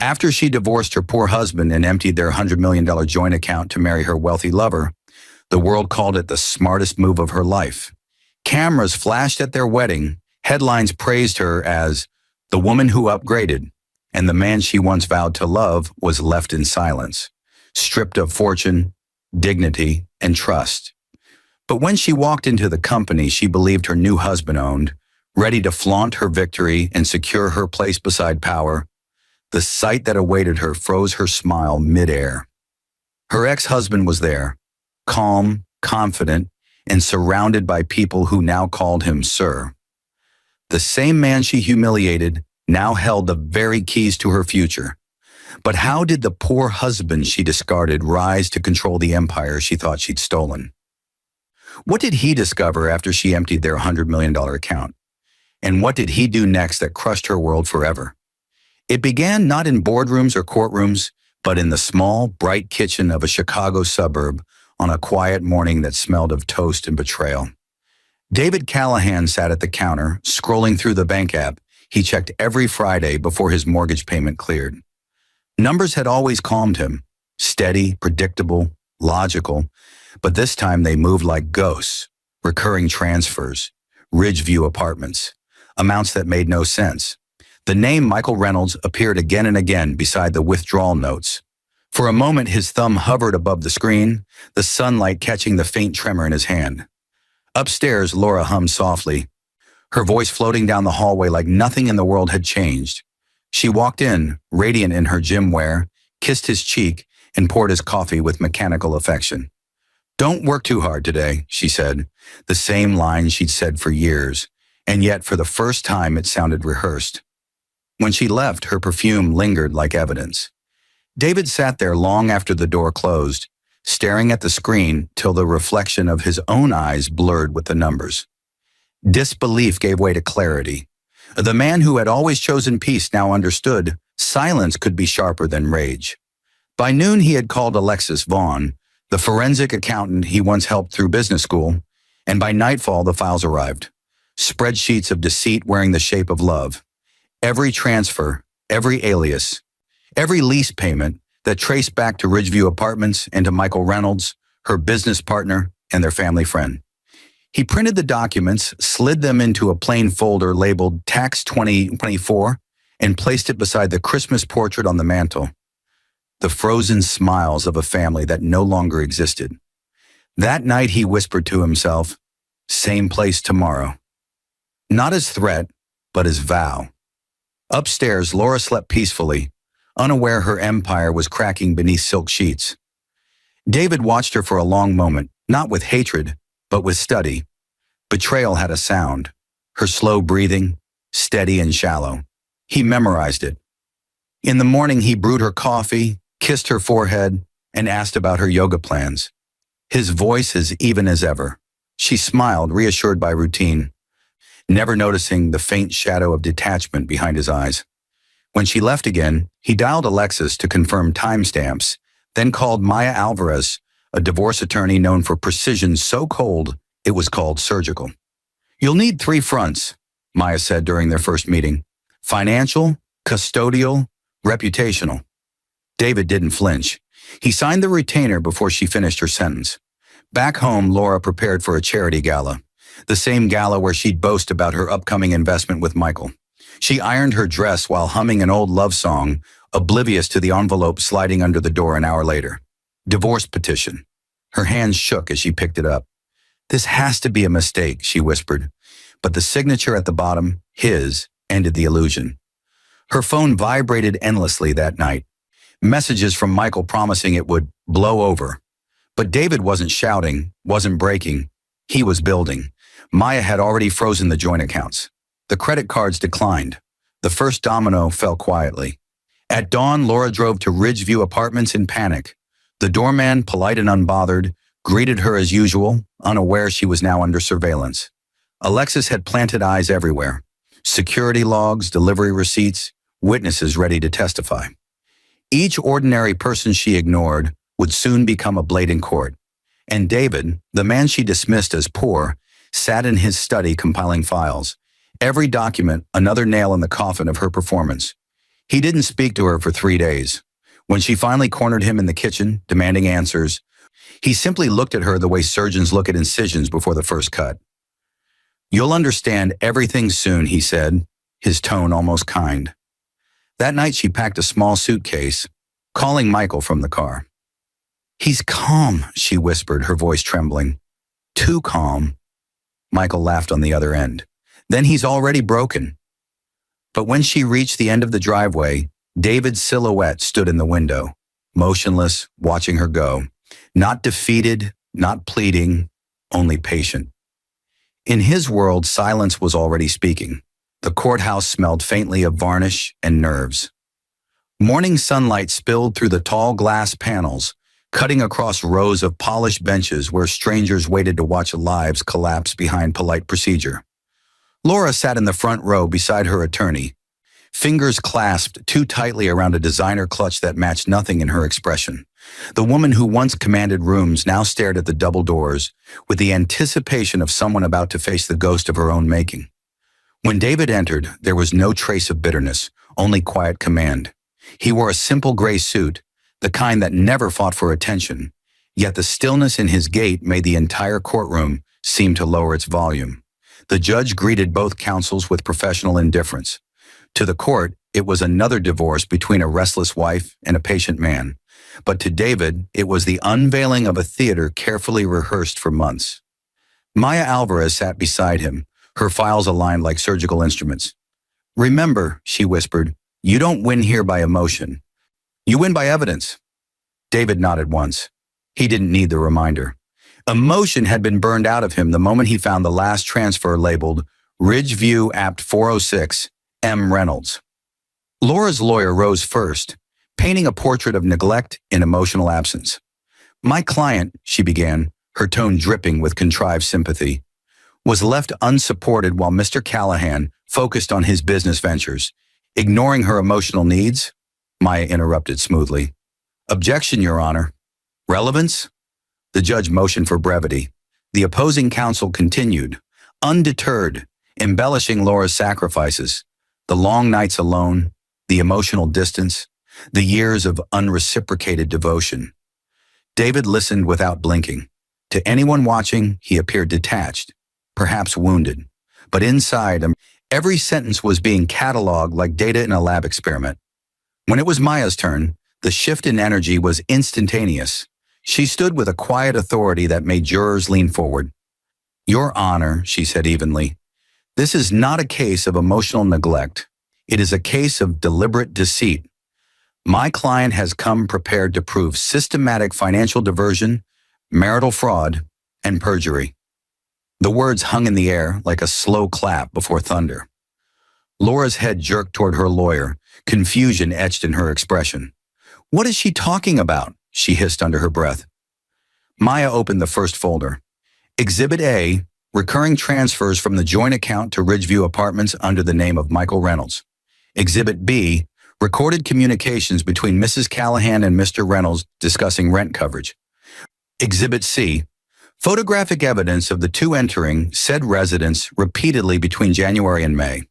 After she divorced her poor husband and emptied their $100 million joint account to marry her wealthy lover, the world called it the smartest move of her life. Cameras flashed at their wedding, headlines praised her as the woman who upgraded, and the man she once vowed to love was left in silence, stripped of fortune, dignity, and trust. But when she walked into the company she believed her new husband owned, ready to flaunt her victory and secure her place beside power, the sight that awaited her froze her smile midair. Her ex-husband was there, calm, confident, and surrounded by people who now called him Sir. The same man she humiliated now held the very keys to her future. But how did the poor husband she discarded rise to control the empire she thought she'd stolen? What did he discover after she emptied their $100 million account? And what did he do next that crushed her world forever? It began not in boardrooms or courtrooms, but in the small, bright kitchen of a Chicago suburb on a quiet morning that smelled of toast and betrayal. David Callahan sat at the counter, scrolling through the bank app he checked every Friday before his mortgage payment cleared. Numbers had always calmed him, steady, predictable, logical, but this time they moved like ghosts, recurring transfers, Ridgeview apartments, amounts that made no sense. The name Michael Reynolds appeared again and again beside the withdrawal notes. For a moment his thumb hovered above the screen, the sunlight catching the faint tremor in his hand. Upstairs, Laura hummed softly, her voice floating down the hallway like nothing in the world had changed. She walked in, radiant in her gym wear, kissed his cheek, and poured his coffee with mechanical affection. "Don't work too hard today," she said, the same line she'd said for years, and yet for the first time it sounded rehearsed. When she left, her perfume lingered like evidence. David sat there long after the door closed, staring at the screen till the reflection of his own eyes blurred with the numbers. Disbelief gave way to clarity. The man who had always chosen peace now understood silence could be sharper than rage. By noon he had called Alexis Vaughn, the forensic accountant he once helped through business school, and by nightfall the files arrived. Spreadsheets of deceit wearing the shape of love. Every transfer, every alias, every lease payment that traced back to Ridgeview Apartments and to Michael Reynolds, her business partner, and their family friend. He printed the documents, slid them into a plain folder labeled Tax 2024, and placed it beside the Christmas portrait on the mantel. The frozen smiles of a family that no longer existed. That night he whispered to himself, "Same place tomorrow." Not as threat, but as vow. Upstairs, Laura slept peacefully, unaware her empire was cracking beneath silk sheets. David watched her for a long moment, not with hatred, but with study. Betrayal had a sound, her slow breathing, steady and shallow. He memorized it. In the morning, he brewed her coffee, kissed her forehead, and asked about her yoga plans. His voice as even as ever. She smiled, reassured by routine, never noticing the faint shadow of detachment behind his eyes. When she left again, he dialed Alexis to confirm timestamps, then called Maya Alvarez, a divorce attorney known for precision so cold it was called surgical. "You'll need 3 fronts," Maya said during their first meeting. "Financial, custodial, reputational." David didn't flinch. He signed the retainer before she finished her sentence. Back home, Laura prepared for a charity gala, the same gala where she'd boast about her upcoming investment with Michael. She ironed her dress while humming an old love song, oblivious to the envelope sliding under the door an hour later. Divorce petition. Her hands shook as she picked it up. "This has to be a mistake," she whispered, but the signature at the bottom, his, ended the illusion. Her phone vibrated endlessly that night. Messages from Michael promising it would blow over. But David wasn't shouting, wasn't breaking. He was building. Maya had already frozen the joint accounts. The credit cards declined. The first domino fell quietly. At dawn, Laura drove to Ridgeview Apartments in panic. The doorman, polite and unbothered, greeted her as usual, unaware she was now under surveillance. Alexis had planted eyes everywhere. Security logs, delivery receipts, witnesses ready to testify. Each ordinary person she ignored would soon become a blade in court. And David, the man she dismissed as poor, sat in his study compiling files. Every document, another nail in the coffin of her performance. He didn't speak to her for 3 days. When she finally cornered him in the kitchen, demanding answers, he simply looked at her the way surgeons look at incisions before the first cut. "You'll understand everything soon," he said, his tone almost kind. That night she packed a small suitcase, calling Michael from the car. "He's calm," she whispered, her voice trembling. "Too calm." Michael laughed on the other end. "Then he's already broken." But when she reached the end of the driveway, David's silhouette stood in the window, motionless, watching her go. Not defeated, not pleading, only patient. In his world, silence was already speaking. The courthouse smelled faintly of varnish and nerves. Morning sunlight spilled through the tall glass panels, cutting across rows of polished benches where strangers waited to watch lives collapse behind polite procedure. Laura sat in the front row beside her attorney, fingers clasped too tightly around a designer clutch that matched nothing in her expression. The woman who once commanded rooms now stared at the double doors with the anticipation of someone about to face the ghost of her own making. When David entered, there was no trace of bitterness, only quiet command. He wore a simple gray suit, the kind that never fought for attention, yet the stillness in his gait made the entire courtroom seem to lower its volume. The judge greeted both counsels with professional indifference. To the court, it was another divorce between a restless wife and a patient man. But to David, it was the unveiling of a theater carefully rehearsed for months. Maya Alvarez sat beside him, her files aligned like surgical instruments. "Remember," she whispered, "you don't win here by emotion. You win by evidence." David nodded once. He didn't need the reminder. Emotion had been burned out of him the moment he found the last transfer labeled Ridgeview Apt 406, M. Reynolds. Laura's lawyer rose first, painting a portrait of neglect and emotional absence. "My client," she began, her tone dripping with contrived sympathy, "was left unsupported while Mr. Callahan focused on his business ventures. Ignoring her emotional needs?" Maya interrupted smoothly. "Objection, Your Honor." "Relevance?" The judge motioned for brevity. The opposing counsel continued, undeterred, embellishing Laura's sacrifices. The long nights alone, the emotional distance, the years of unreciprocated devotion. David listened without blinking. To anyone watching, he appeared detached, perhaps wounded. But inside him, every sentence was being cataloged like data in a lab experiment. When it was Maya's turn, the shift in energy was instantaneous. She stood with a quiet authority that made jurors lean forward. "Your Honor," she said evenly, "this is not a case of emotional neglect. It is a case of deliberate deceit. My client has come prepared to prove systematic financial diversion, marital fraud, and perjury." The words hung in the air like a slow clap before thunder. Laura's head jerked toward her lawyer, confusion etched in her expression. "What is she talking about?" she hissed under her breath. Maya opened the first folder. Exhibit A, recurring transfers from the joint account to Ridgeview Apartments under the name of Michael Reynolds. Exhibit B, recorded communications between Mrs. Callahan and Mr. Reynolds discussing rent coverage. Exhibit C, photographic evidence of the two entering said residence repeatedly between January and May.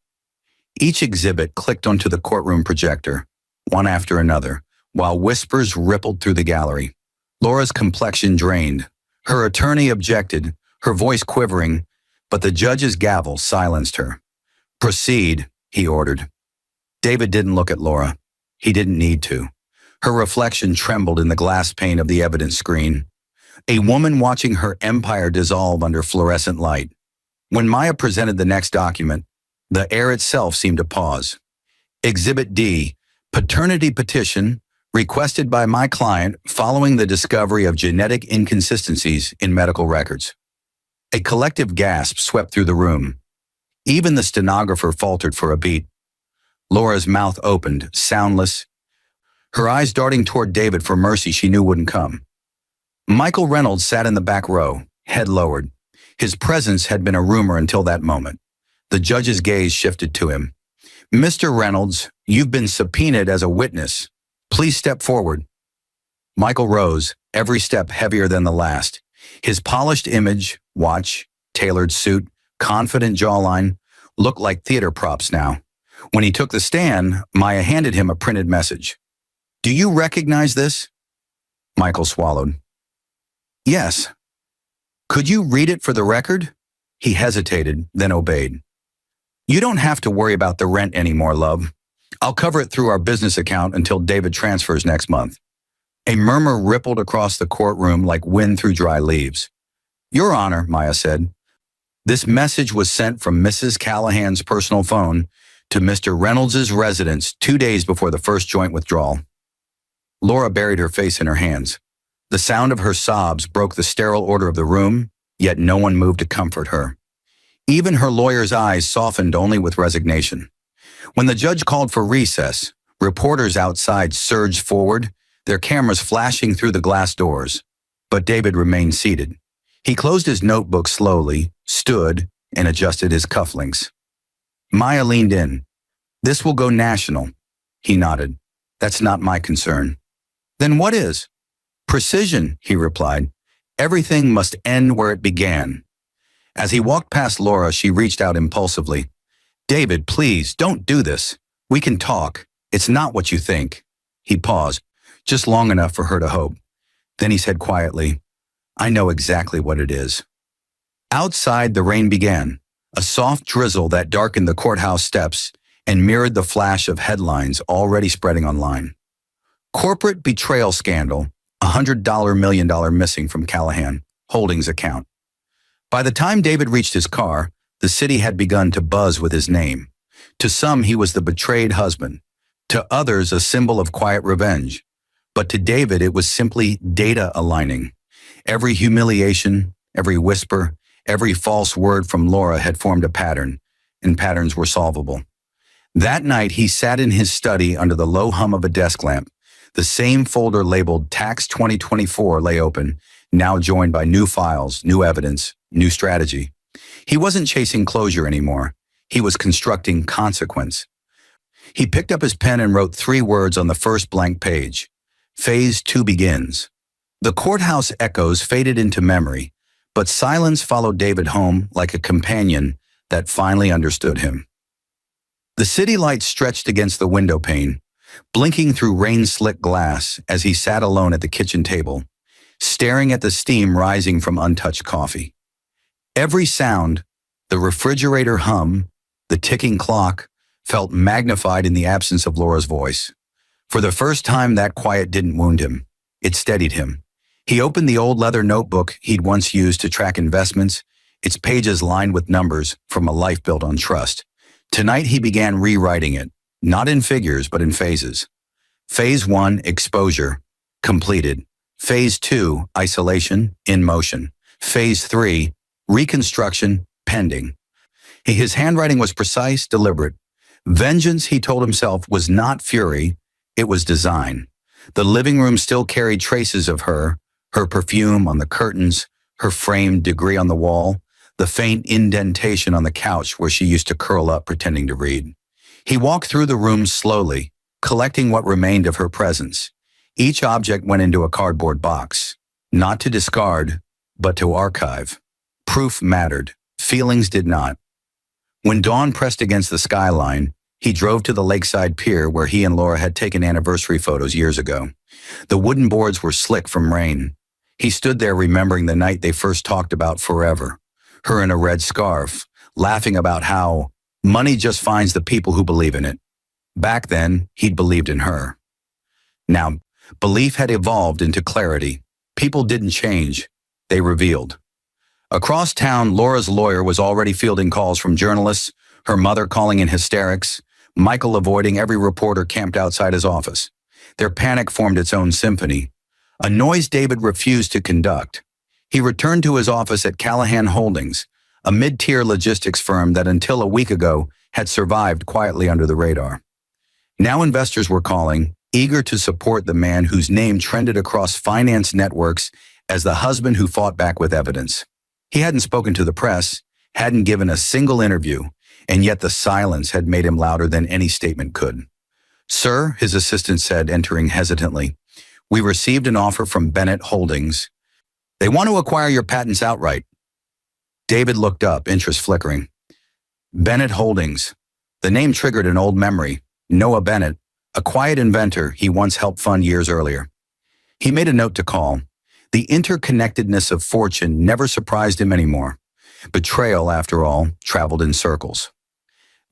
Each exhibit clicked onto the courtroom projector, one after another, while whispers rippled through the gallery. Laura's complexion drained. Her attorney objected, her voice quivering, but the judge's gavel silenced her. "Proceed," he ordered. David didn't look at Laura. He didn't need to. Her reflection trembled in the glass pane of the evidence screen. A woman watching her empire dissolve under fluorescent light. When Maya presented the next document, the air itself seemed to pause. Exhibit D, paternity petition, requested by my client following the discovery of genetic inconsistencies in medical records. A collective gasp swept through the room. Even the stenographer faltered for a beat. Laura's mouth opened, soundless, her eyes darting toward David for mercy she knew wouldn't come. Michael Reynolds sat in the back row, head lowered. His presence had been a rumor until that moment. The judge's gaze shifted to him. "Mr. Reynolds, you've been subpoenaed as a witness. Please step forward." Michael rose, every step heavier than the last. His polished image, watch, tailored suit, confident jawline, looked like theater props now. When he took the stand, Maya handed him a printed message. "Do you recognize this?" Michael swallowed. "Yes." "Could you read it for the record?" He hesitated, then obeyed. "You don't have to worry about the rent anymore, love. I'll cover it through our business account until David transfers next month." A murmur rippled across the courtroom like wind through dry leaves. "Your Honor," Maya said, "this message was sent from Mrs. Callahan's personal phone to Mr. Reynolds's residence 2 days before the first joint withdrawal." Laura buried her face in her hands. The sound of her sobs broke the sterile order of the room, yet no one moved to comfort her. Even her lawyer's eyes softened only with resignation. When the judge called for recess, reporters outside surged forward, their cameras flashing through the glass doors. But David remained seated. He closed his notebook slowly, stood, and adjusted his cufflinks. Maya leaned in. "This will go national." He nodded. "That's not my concern." "Then what is?" "Precision," he replied. "Everything must end where it began." As he walked past Laura, she reached out impulsively. "David, please, don't do this. We can talk. It's not what you think." He paused, just long enough for her to hope. Then he said quietly, "I know exactly what it is." Outside, the rain began, a soft drizzle that darkened the courthouse steps and mirrored the flash of headlines already spreading online. Corporate betrayal scandal, $100 million missing from Callahan Holdings account. By the time David reached his car, the city had begun to buzz with his name. To some, he was the betrayed husband. To others, a symbol of quiet revenge. But to David, it was simply data aligning. Every humiliation, every whisper, every false word from Laura had formed a pattern, and patterns were solvable. That night, he sat in his study under the low hum of a desk lamp. The same folder labeled Tax 2024 lay open, now joined by new files, new evidence, new strategy. He wasn't chasing closure anymore. He was constructing consequence. He picked up his pen and wrote 3 words on the first blank page. Phase 2 begins. The courthouse echoes faded into memory, but silence followed David home like a companion that finally understood him. The city lights stretched against the window pane, blinking through rain-slick glass as he sat alone at the kitchen table, staring at the steam rising from untouched coffee. Every sound, the refrigerator hum, the ticking clock, felt magnified in the absence of Laura's voice. For the first time, that quiet didn't wound him. It steadied him. He opened the old leather notebook he'd once used to track investments, its pages lined with numbers from a life built on trust. Tonight, he began rewriting it, not in figures, but in phases. Phase 1, exposure, completed. Phase 2, isolation, in motion. Phase 3, reconstruction, pending. His handwriting was precise, deliberate. Vengeance, he told himself, was not fury, it was design. The living room still carried traces of her perfume on the curtains, her framed degree on the wall, the faint indentation on the couch where she used to curl up pretending to read. He walked through the room slowly, collecting what remained of her presence. Each object went into a cardboard box, not to discard, but to archive. Proof mattered, feelings did not. When dawn pressed against the skyline, he drove to the lakeside pier where he and Laura had taken anniversary photos years ago. The wooden boards were slick from rain. He stood there remembering the night they first talked about forever, her in a red scarf, laughing about how money just finds the people who believe in it. Back then, he'd believed in her. Now, belief had evolved into clarity. People didn't change, they revealed. Across town, Laura's lawyer was already fielding calls from journalists, her mother calling in hysterics, Michael avoiding every reporter camped outside his office. Their panic formed its own symphony, a noise David refused to conduct. He returned to his office at Callahan Holdings, a mid-tier logistics firm that until a week ago had survived quietly under the radar. Now investors were calling, eager to support the man whose name trended across finance networks as the husband who fought back with evidence. He hadn't spoken to the press, hadn't given a single interview, and yet the silence had made him louder than any statement could. "Sir," his assistant said, entering hesitantly, "we received an offer from Bennett Holdings. They want to acquire your patents outright." David looked up, interest flickering. "Bennett Holdings. The name triggered an old memory. Noah Bennett, a quiet inventor he once helped fund years earlier. He made a note to call. The interconnectedness of fortune never surprised him anymore. Betrayal, after all, traveled in circles.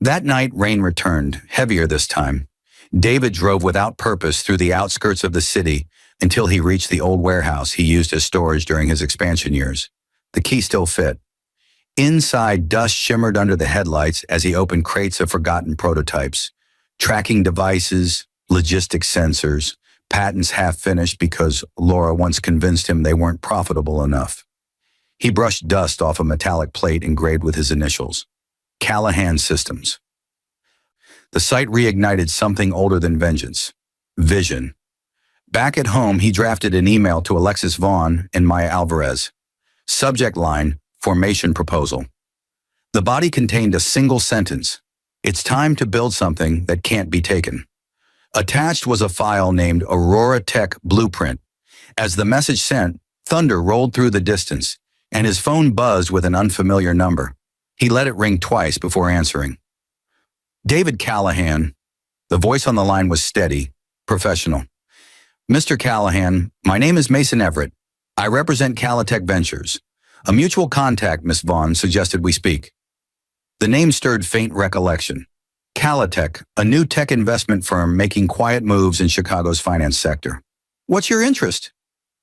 That night, rain returned, heavier this time. David drove without purpose through the outskirts of the city until he reached the old warehouse he used as storage during his expansion years. The key still fit. Inside, dust shimmered under the headlights as he opened crates of forgotten prototypes. Tracking devices, logistics sensors, patents half-finished because Laura once convinced him they weren't profitable enough. He brushed dust off a metallic plate engraved with his initials. Callahan Systems. The sight reignited something older than vengeance. Vision. Back at home, he drafted an email to Alexis Vaughn and Maya Alvarez. Subject line, formation proposal. The body contained a single sentence. It's time to build something that can't be taken. Attached was a file named Aurora Tech Blueprint. As the message sent, thunder rolled through the distance, and his phone buzzed with an unfamiliar number. He let it ring twice before answering. David Callahan. The voice on the line was steady, professional. Mr. Callahan, my name is Mason Everett. I represent Calitech Ventures. A mutual contact, Miss Vaughn, suggested we speak. The name stirred faint recollection. Calitech, a new tech investment firm making quiet moves in Chicago's finance sector. What's your interest?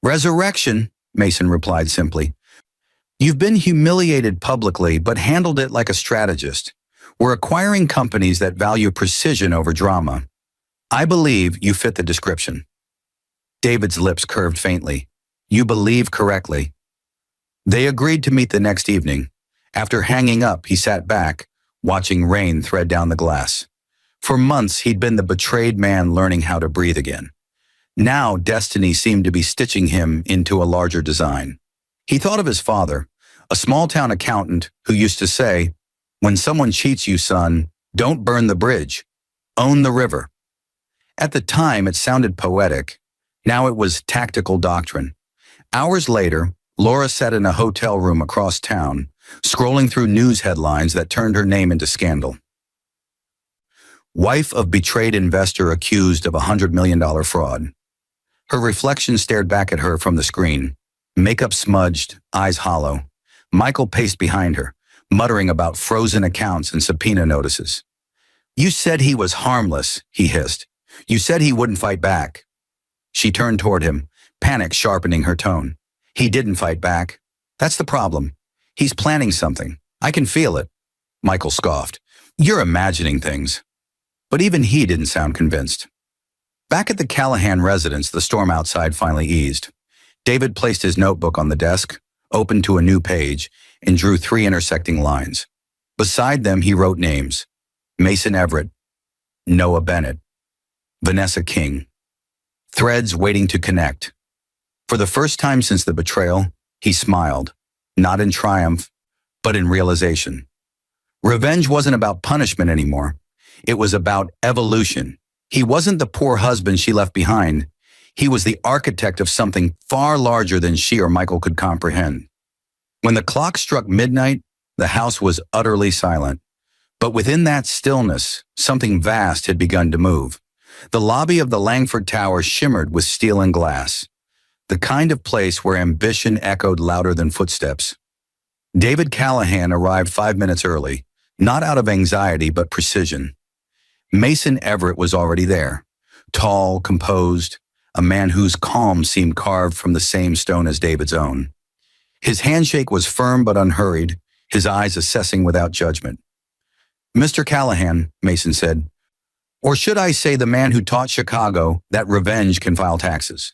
Resurrection, Mason replied simply. You've been humiliated publicly, but handled it like a strategist. We're acquiring companies that value precision over drama. I believe you fit the description. David's lips curved faintly. You believe correctly. They agreed to meet the next evening. After hanging up, he sat back, watching rain thread down the glass. For months, he'd been the betrayed man learning how to breathe again. Now, destiny seemed to be stitching him into a larger design. He thought of his father, a small-town accountant who used to say, when someone cheats you, son, don't burn the bridge. Own the river. At the time, it sounded poetic. Now it was tactical doctrine. Hours later, Laura sat in a hotel room across town, scrolling through news headlines that turned her name into scandal. Wife of betrayed investor accused of $100 million fraud. Her reflection stared back at her from the screen, makeup smudged, eyes hollow. Michael paced behind her, muttering about frozen accounts and subpoena notices. You said he was harmless, he hissed. You said he wouldn't fight back. She turned toward him, panic sharpening her tone. He didn't fight back. That's the problem. He's planning something. I can feel it. Michael scoffed. You're imagining things. But even he didn't sound convinced. Back at the Callahan residence, the storm outside finally eased. David placed his notebook on the desk, opened to a new page, and drew 3 intersecting lines. Beside them, he wrote names. Mason Everett, Noah Bennett, Vanessa King. Threads waiting to connect. For the first time since the betrayal, he smiled, not in triumph, but in realization. Revenge wasn't about punishment anymore. It was about evolution. He wasn't the poor husband she left behind. He was the architect of something far larger than she or Michael could comprehend. When the clock struck midnight, the house was utterly silent. But within that stillness, something vast had begun to move. The lobby of the Langford Tower shimmered with steel and glass, the kind of place where ambition echoed louder than footsteps. David Callahan arrived 5 minutes early, not out of anxiety but precision. Mason Everett was already there, tall, composed, a man whose calm seemed carved from the same stone as David's own. His handshake was firm but unhurried, his eyes assessing without judgment. Mr. Callahan, Mason said, or should I say the man who taught Chicago that revenge can file taxes?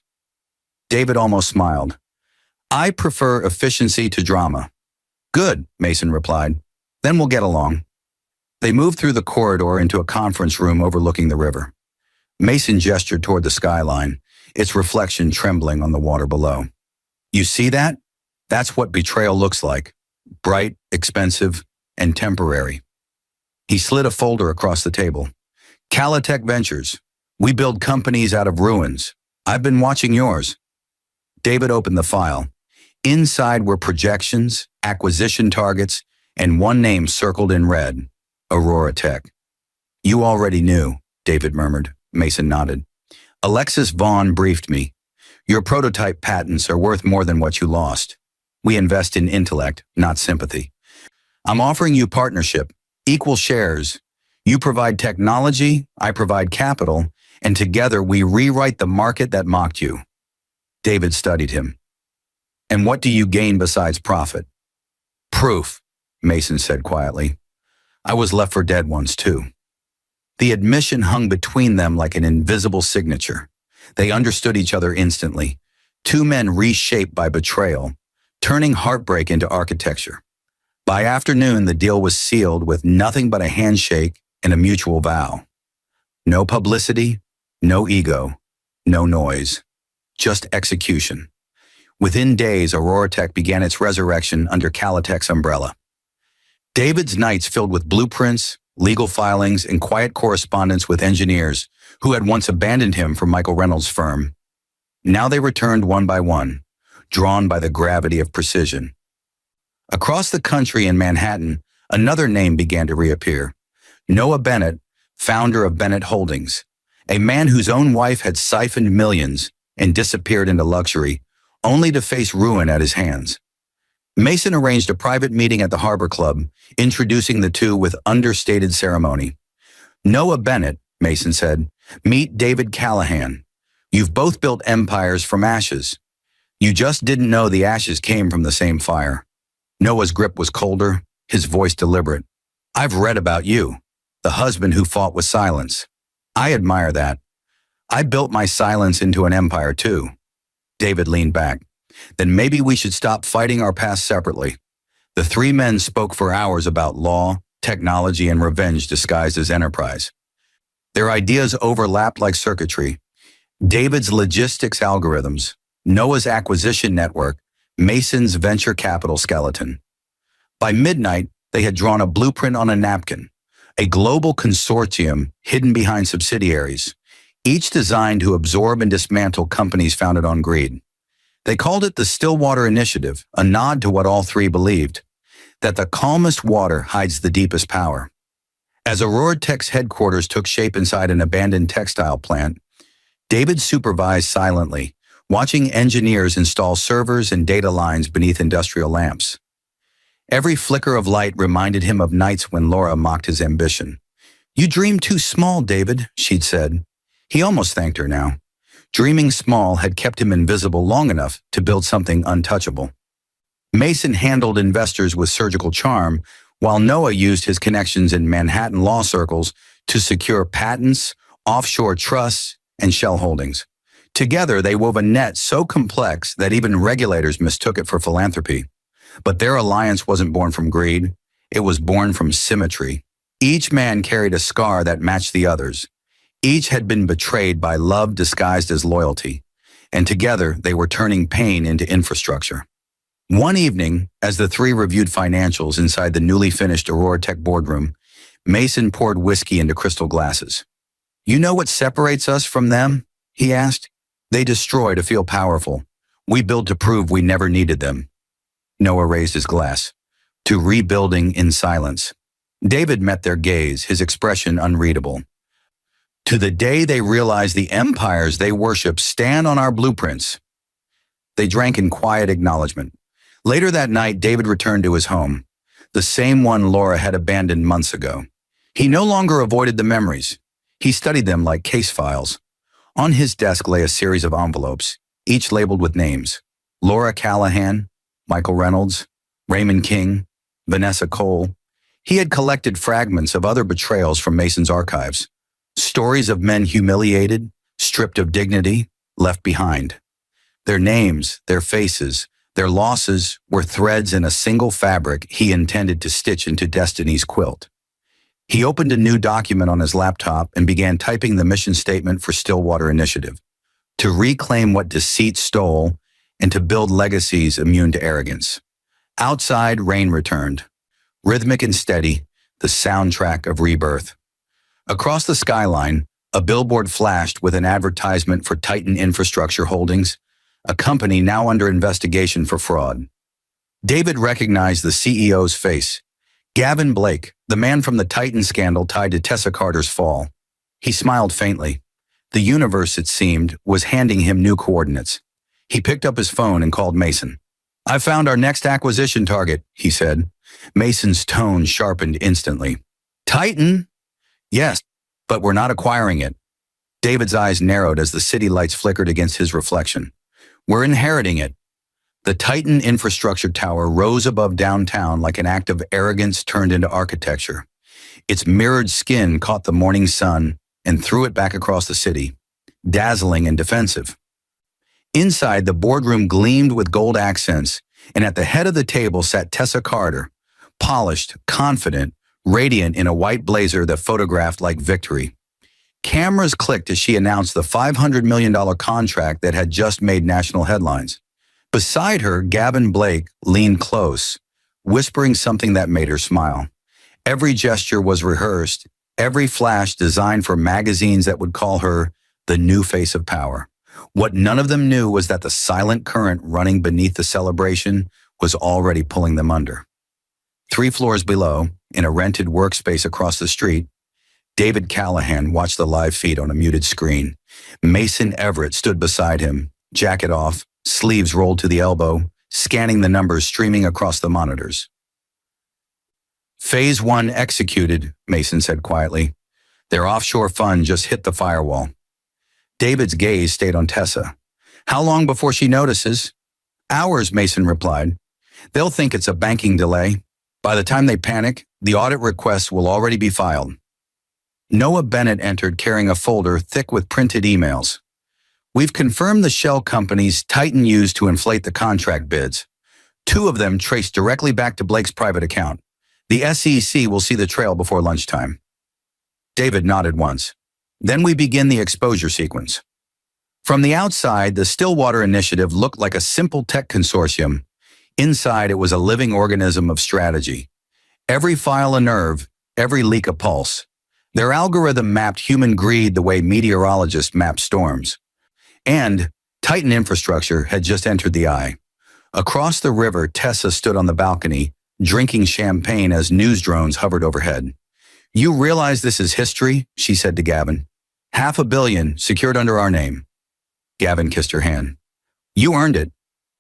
David almost smiled. I prefer efficiency to drama. Good, Mason replied. Then we'll get along. They moved through the corridor into a conference room overlooking the river. Mason gestured toward the skyline, its reflection trembling on the water below. You see that? That's what betrayal looks like. Bright, expensive, and temporary. He slid a folder across the table. Calitech Ventures. We build companies out of ruins. I've been watching yours. David opened the file. Inside were projections, acquisition targets, and one name circled in red, Aurora Tech. You already knew, David murmured. Mason nodded. Alexis Vaughn briefed me. Your prototype patents are worth more than what you lost. We invest in intellect, not sympathy. I'm offering you partnership, equal shares. You provide technology, I provide capital, and together we rewrite the market that mocked you. David studied him. And what do you gain besides profit? Proof, Mason said quietly. I was left for dead once too. The admission hung between them like an invisible signature. They understood each other instantly. Two men reshaped by betrayal, turning heartbreak into architecture. By afternoon, the deal was sealed with nothing but a handshake and a mutual vow. No publicity, no ego, no noise, just execution. Within days, Aurora Tech began its resurrection under Calitech's umbrella. David's nights filled with blueprints, legal filings, and quiet correspondence with engineers who had once abandoned him for Michael Reynolds' firm. Now they returned one by one, drawn by the gravity of precision. Across the country in Manhattan, another name began to reappear. Noah Bennett, founder of Bennett Holdings, a man whose own wife had siphoned millions and disappeared into luxury, only to face ruin at his hands. Mason arranged a private meeting at the Harbor Club, introducing the two with understated ceremony. Noah Bennett, Mason said, meet David Callahan. You've both built empires from ashes. You just didn't know the ashes came from the same fire. Noah's grip was colder, his voice deliberate. I've read about you, the husband who fought with silence. I admire that. I built my silence into an empire too. David leaned back. Then maybe we should stop fighting our past separately. The three men spoke for hours about law, technology, and revenge disguised as enterprise. Their ideas overlapped like circuitry. David's logistics algorithms, Noah's acquisition network, Mason's venture capital skeleton. By midnight, they had drawn a blueprint on a napkin, a global consortium hidden behind subsidiaries, each designed to absorb and dismantle companies founded on greed. They called it the Stillwater Initiative, a nod to what all three believed, that the calmest water hides the deepest power. As Aurora Tech's headquarters took shape inside an abandoned textile plant, David supervised silently, watching engineers install servers and data lines beneath industrial lamps. Every flicker of light reminded him of nights when Laura mocked his ambition. You dream too small, David, she'd said. He almost thanked her now. Dreaming small had kept him invisible long enough to build something untouchable. Mason handled investors with surgical charm, while Noah used his connections in Manhattan law circles to secure patents, offshore trusts, and shell holdings. Together, they wove a net so complex that even regulators mistook it for philanthropy. But their alliance wasn't born from greed. It was born from symmetry. Each man carried a scar that matched the others. Each had been betrayed by love disguised as loyalty, and together they were turning pain into infrastructure. One evening, as the three reviewed financials inside the newly finished Aurora Tech boardroom, Mason poured whiskey into crystal glasses. You know what separates us from them? He asked. They destroy to feel powerful. We build to prove we never needed them. Noah raised his glass. To rebuilding in silence. David met their gaze, his expression unreadable. To the day they realize the empires they worship stand on our blueprints. They drank in quiet acknowledgement. Later that night, David returned to his home, the same one Laura had abandoned months ago. He no longer avoided the memories. He studied them like case files. On his desk lay a series of envelopes, each labeled with names. Laura Callahan, Michael Reynolds, Raymond King, Vanessa Cole. He had collected fragments of other betrayals from Mason's archives. Stories of men humiliated, stripped of dignity, left behind. Their names, their faces, their losses were threads in a single fabric he intended to stitch into destiny's quilt. He opened a new document on his laptop and began typing the mission statement for Stillwater Initiative, to reclaim what deceit stole and to build legacies immune to arrogance. Outside, rain returned, rhythmic and steady, the soundtrack of rebirth. Across the skyline, a billboard flashed with an advertisement for Titan Infrastructure Holdings, a company now under investigation for fraud. David recognized the CEO's face, Gavin Blake, the man from the Titan scandal tied to Tessa Carter's fall. He smiled faintly. The universe, it seemed, was handing him new coordinates. He picked up his phone and called Mason. "I found our next acquisition target," he said. Mason's tone sharpened instantly. "Titan?" "Yes, but we're not acquiring it." David's eyes narrowed as the city lights flickered against his reflection. "We're inheriting it." The Titan infrastructure tower rose above downtown like an act of arrogance turned into architecture. Its mirrored skin caught the morning sun and threw it back across the city, dazzling and defensive. Inside, the boardroom gleamed with gold accents, and at the head of the table sat Tessa Carter, polished, confident, radiant in a white blazer that photographed like victory. Cameras clicked as she announced the $500 million contract that had just made national headlines. Beside her, Gavin Blake leaned close, whispering something that made her smile. Every gesture was rehearsed, every flash designed for magazines that would call her the new face of power. What none of them knew was that the silent current running beneath the celebration was already pulling them under. 3 floors below, in a rented workspace across the street, David Callahan watched the live feed on a muted screen. Mason Everett stood beside him, jacket off, sleeves rolled to the elbow, scanning the numbers streaming across the monitors. "Phase 1 executed," Mason said quietly. "Their offshore fund just hit the firewall." David's gaze stayed on Tessa. "How long before she notices?" "Hours," Mason replied. "They'll think it's a banking delay. By the time they panic, the audit requests will already be filed." Noah Bennett entered carrying a folder thick with printed emails. "We've confirmed the shell companies Titan used to inflate the contract bids. 2 of them traced directly back to Blake's private account. The SEC will see the trail before lunchtime." David nodded once. "Then we begin the exposure sequence." From the outside, the Stillwater initiative looked like a simple tech consortium. Inside, it was a living organism of strategy. Every file a nerve, every leak a pulse. Their algorithm mapped human greed the way meteorologists map storms. And Titan infrastructure had just entered the eye. Across the river, Tessa stood on the balcony, drinking champagne as news drones hovered overhead. "You realize this is history?" she said to Gavin. "500 million secured under our name." Gavin kissed her hand. "You earned it.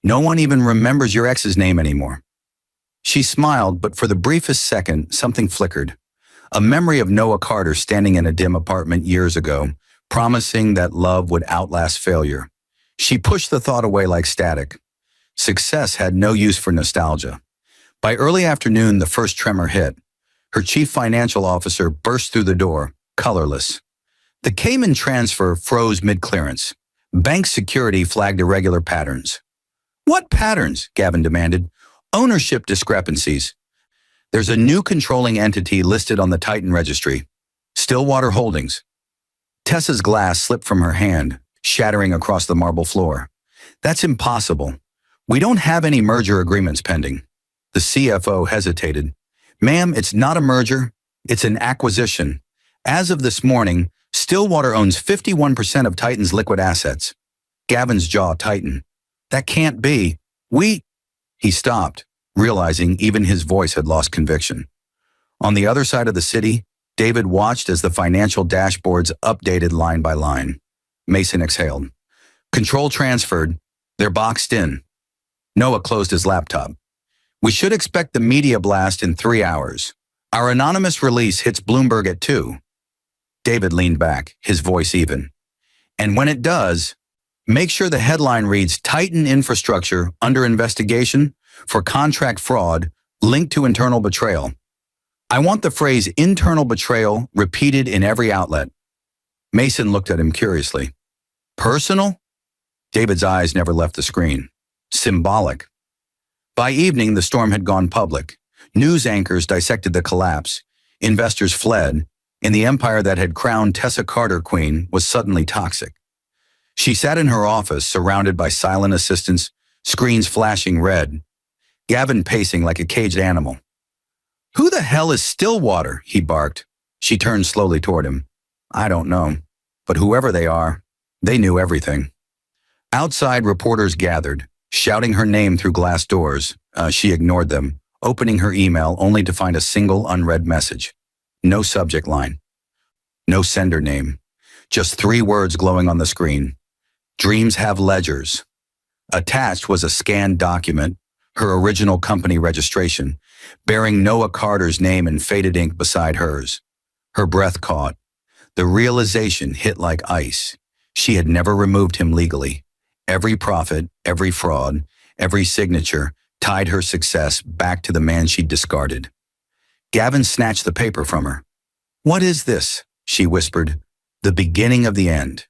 No one even remembers your ex's name anymore." She smiled, but for the briefest second, something flickered. A memory of Noah Carter standing in a dim apartment years ago, promising that love would outlast failure. She pushed the thought away like static. Success had no use for nostalgia. By early afternoon, the first tremor hit. Her chief financial officer burst through the door, colorless. The Cayman transfer froze mid-clearance. Bank security flagged irregular patterns. "What patterns?" Gavin demanded. "Ownership discrepancies. There's a new controlling entity listed on the Titan registry. Stillwater Holdings." Tessa's glass slipped from her hand, shattering across the marble floor. "That's impossible. We don't have any merger agreements pending." The CFO hesitated. "Ma'am, it's not a merger. It's an acquisition. As of this morning, Stillwater owns 51% of Titan's liquid assets." Gavin's jaw tightened. "That can't be. He stopped, realizing even his voice had lost conviction. On the other side of the city, David watched as the financial dashboards updated line by line. Mason exhaled. "Control transferred. They're boxed in." Noah closed his laptop. "We should expect the media blast in 3 hours. Our anonymous release hits Bloomberg at 2. David leaned back, his voice even. "And when it does, make sure the headline reads Titan Infrastructure under investigation for contract fraud linked to internal betrayal. I want the phrase internal betrayal repeated in every outlet." Mason looked at him curiously. "Personal?" David's eyes never left the screen. "Symbolic." By evening, the storm had gone public. News anchors dissected the collapse. Investors fled, and the empire that had crowned Tessa Carter queen was suddenly toxic. She sat in her office, surrounded by silent assistants, screens flashing red. Gavin pacing like a caged animal. "Who the hell is Stillwater?" he barked. She turned slowly toward him. "I don't know, but whoever they are, they knew everything." Outside, reporters gathered, shouting her name through glass doors. She ignored them, opening her email only to find a single unread message. No subject line. No sender name. Just 3 words glowing on the screen. Dreams have ledgers. Attached was a scanned document, her original company registration, bearing Noah Carter's name in faded ink beside hers. Her breath caught. The realization hit like ice. She had never removed him legally. Every profit, every fraud, every signature tied her success back to the man she'd discarded. Gavin snatched the paper from her. "What is this?" she whispered. "The beginning of the end."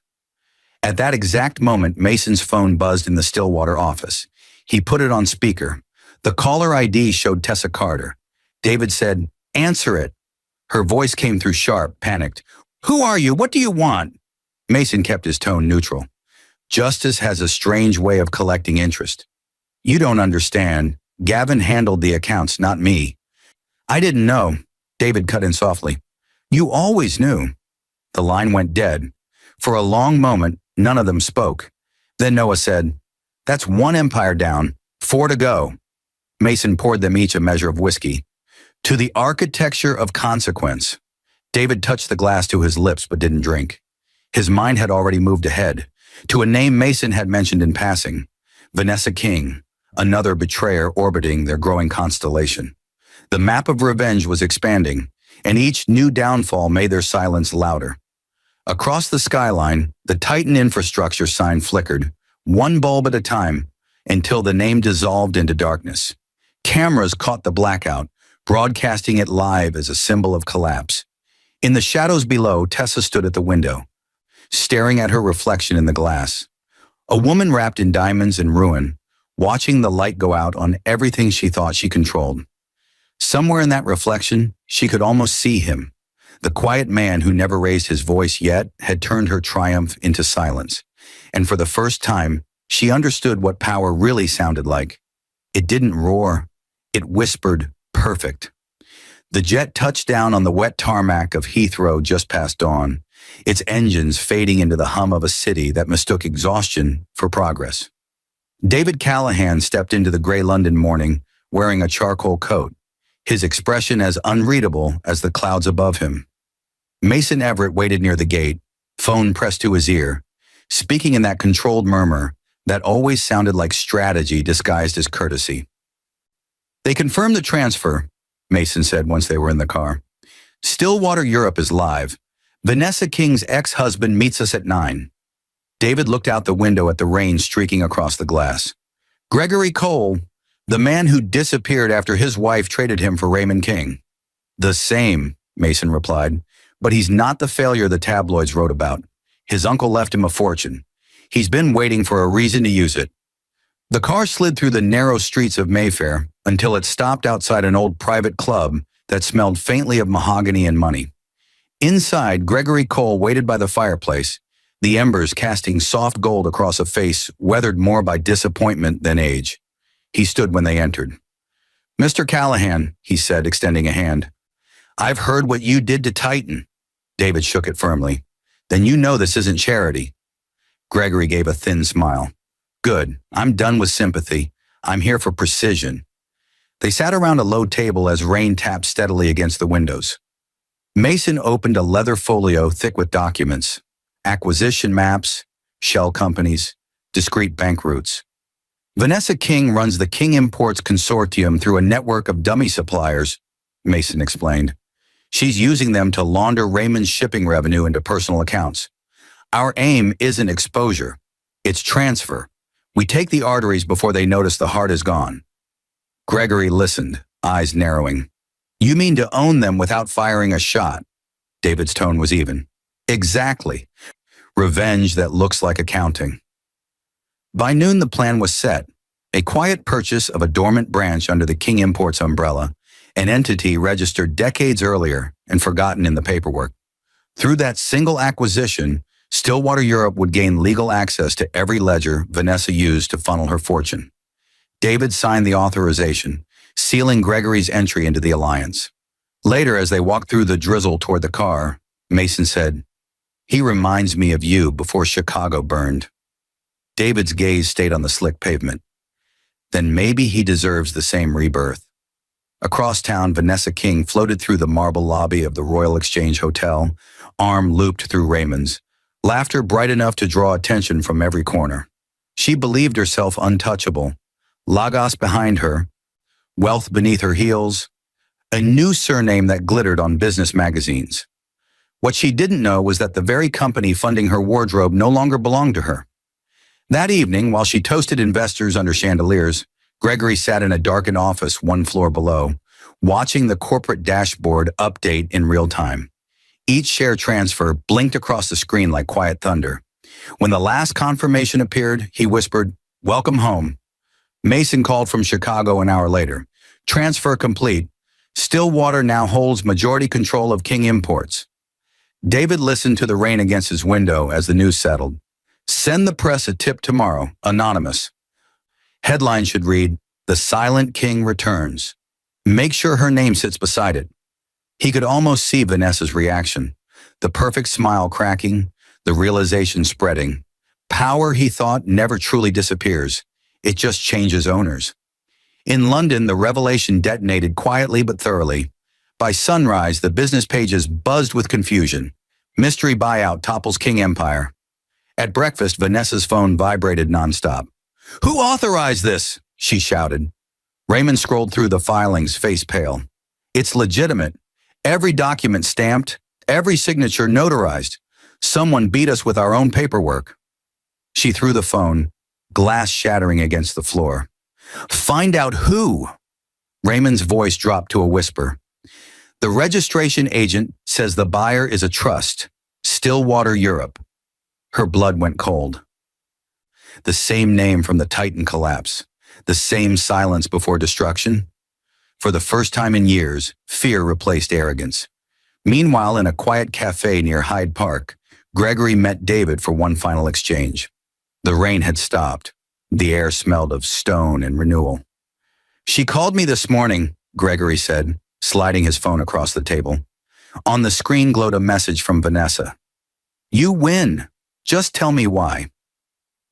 At that exact moment, Mason's phone buzzed in the Stillwater office. He put it on speaker. The caller ID showed Tessa Carter. David said, "Answer it." Her voice came through sharp, panicked. "Who are you? What do you want?" Mason kept his tone neutral. "Justice has a strange way of collecting interest. You don't understand. Gavin handled the accounts, not me." "I didn't know." David cut in softly. "You always knew." The line went dead. For a long moment, none of them spoke. Then Noah said, "That's 1 empire down, 4 to go." Mason poured them each a measure of whiskey. "To the architecture of consequence." David touched the glass to his lips but didn't drink. His mind had already moved ahead, to a name Mason had mentioned in passing, Vanessa King, another betrayer orbiting their growing constellation. The map of revenge was expanding, and each new downfall made their silence louder. Across the skyline, the Titan infrastructure sign flickered, 1 bulb at a time, until the name dissolved into darkness. Cameras caught the blackout, broadcasting it live as a symbol of collapse. In the shadows below, Tessa stood at the window, staring at her reflection in the glass. A woman wrapped in diamonds and ruin, watching the light go out on everything she thought she controlled. Somewhere in that reflection, she could almost see him. The quiet man who never raised his voice yet had turned her triumph into silence. And for the first time, she understood what power really sounded like. It didn't roar. It whispered, "Perfect." The jet touched down on the wet tarmac of Heathrow just past dawn, its engines fading into the hum of a city that mistook exhaustion for progress. David Callahan stepped into the gray London morning, wearing a charcoal coat, his expression as unreadable as the clouds above him. Mason Everett waited near the gate, phone pressed to his ear, speaking in that controlled murmur that always sounded like strategy disguised as courtesy. "They confirmed the transfer," Mason said once they were in the car. "Stillwater Europe is live. Vanessa King's ex-husband meets us at 9. David looked out the window at the rain streaking across the glass. "Gregory Cole, the man who disappeared after his wife traded him for Raymond King." "The same," Mason replied, "but he's not the failure the tabloids wrote about. His uncle left him a fortune. He's been waiting for a reason to use it." The car slid through the narrow streets of Mayfair until it stopped outside an old private club that smelled faintly of mahogany and money. Inside, Gregory Cole waited by the fireplace, the embers casting soft gold across a face weathered more by disappointment than age. He stood when they entered. "Mr. Callahan," he said, extending a hand. "I've heard what you did to Titan." David shook it firmly. "Then you know this isn't charity." Gregory gave a thin smile. "Good. I'm done with sympathy. I'm here for precision." They sat around a low table as rain tapped steadily against the windows. Mason opened a leather folio thick with documents, acquisition maps, shell companies, discrete bank routes. "Vanessa King runs the King Imports Consortium through a network of dummy suppliers," Mason explained. "She's using them to launder Raymond's shipping revenue into personal accounts. Our aim isn't exposure, it's transfer. We take the arteries before they notice the heart is gone." Gregory listened, eyes narrowing. "You mean to own them without firing a shot?" David's tone was even. "Exactly. Revenge that looks like accounting." By noon, the plan was set. A quiet purchase of a dormant branch under the King Imports umbrella, an entity registered decades earlier and forgotten in the paperwork. Through that single acquisition, Stillwater Europe would gain legal access to every ledger Vanessa used to funnel her fortune. David signed the authorization, sealing Gregory's entry into the alliance. Later, as they walked through the drizzle toward the car, Mason said, "He reminds me of you before Chicago burned." David's gaze stayed on the slick pavement. "Then maybe he deserves the same rebirth." Across town, Vanessa King floated through the marble lobby of the Royal Exchange Hotel, arm looped through Raymond's, laughter bright enough to draw attention from every corner. She believed herself untouchable. Lagos behind her, wealth beneath her heels, a new surname that glittered on business magazines. What she didn't know was that the very company funding her wardrobe no longer belonged to her. That evening, while she toasted investors under chandeliers, Gregory sat in a darkened office one floor below, watching the corporate dashboard update in real time. Each share transfer blinked across the screen like quiet thunder. When the last confirmation appeared, he whispered, "Welcome home." Mason called from Chicago an hour later. "Transfer complete. Stillwater now holds majority control of King Imports." David listened to the rain against his window as the news settled. "Send the press a tip tomorrow, anonymous." Headline should read, "The Silent King Returns." Make sure her name sits beside it. He could almost see Vanessa's reaction. The perfect smile cracking, the realization spreading. Power, he thought, never truly disappears. It just changes owners. In London, the revelation detonated quietly but thoroughly. By sunrise, the business pages buzzed with confusion. Mystery buyout topples King Empire. At breakfast, Vanessa's phone vibrated nonstop. "Who authorized this?" she shouted. Raymond scrolled through the filings, face pale. "It's legitimate. Every document stamped, every signature notarized. Someone beat us with our own paperwork." She threw the phone, glass shattering against the floor. "Find out who." Raymond's voice dropped to a whisper. "The registration agent says the buyer is a trust, Stillwater Europe." Her blood went cold. The same name from the Titan collapse, the same silence before destruction. For the first time in years, fear replaced arrogance. Meanwhile, in a quiet cafe near Hyde Park, Gregory met David for one final exchange. The rain had stopped. The air smelled of stone and renewal. "She called me this morning," Gregory said, sliding his phone across the table. On the screen glowed a message from Vanessa. "You win. Just tell me why."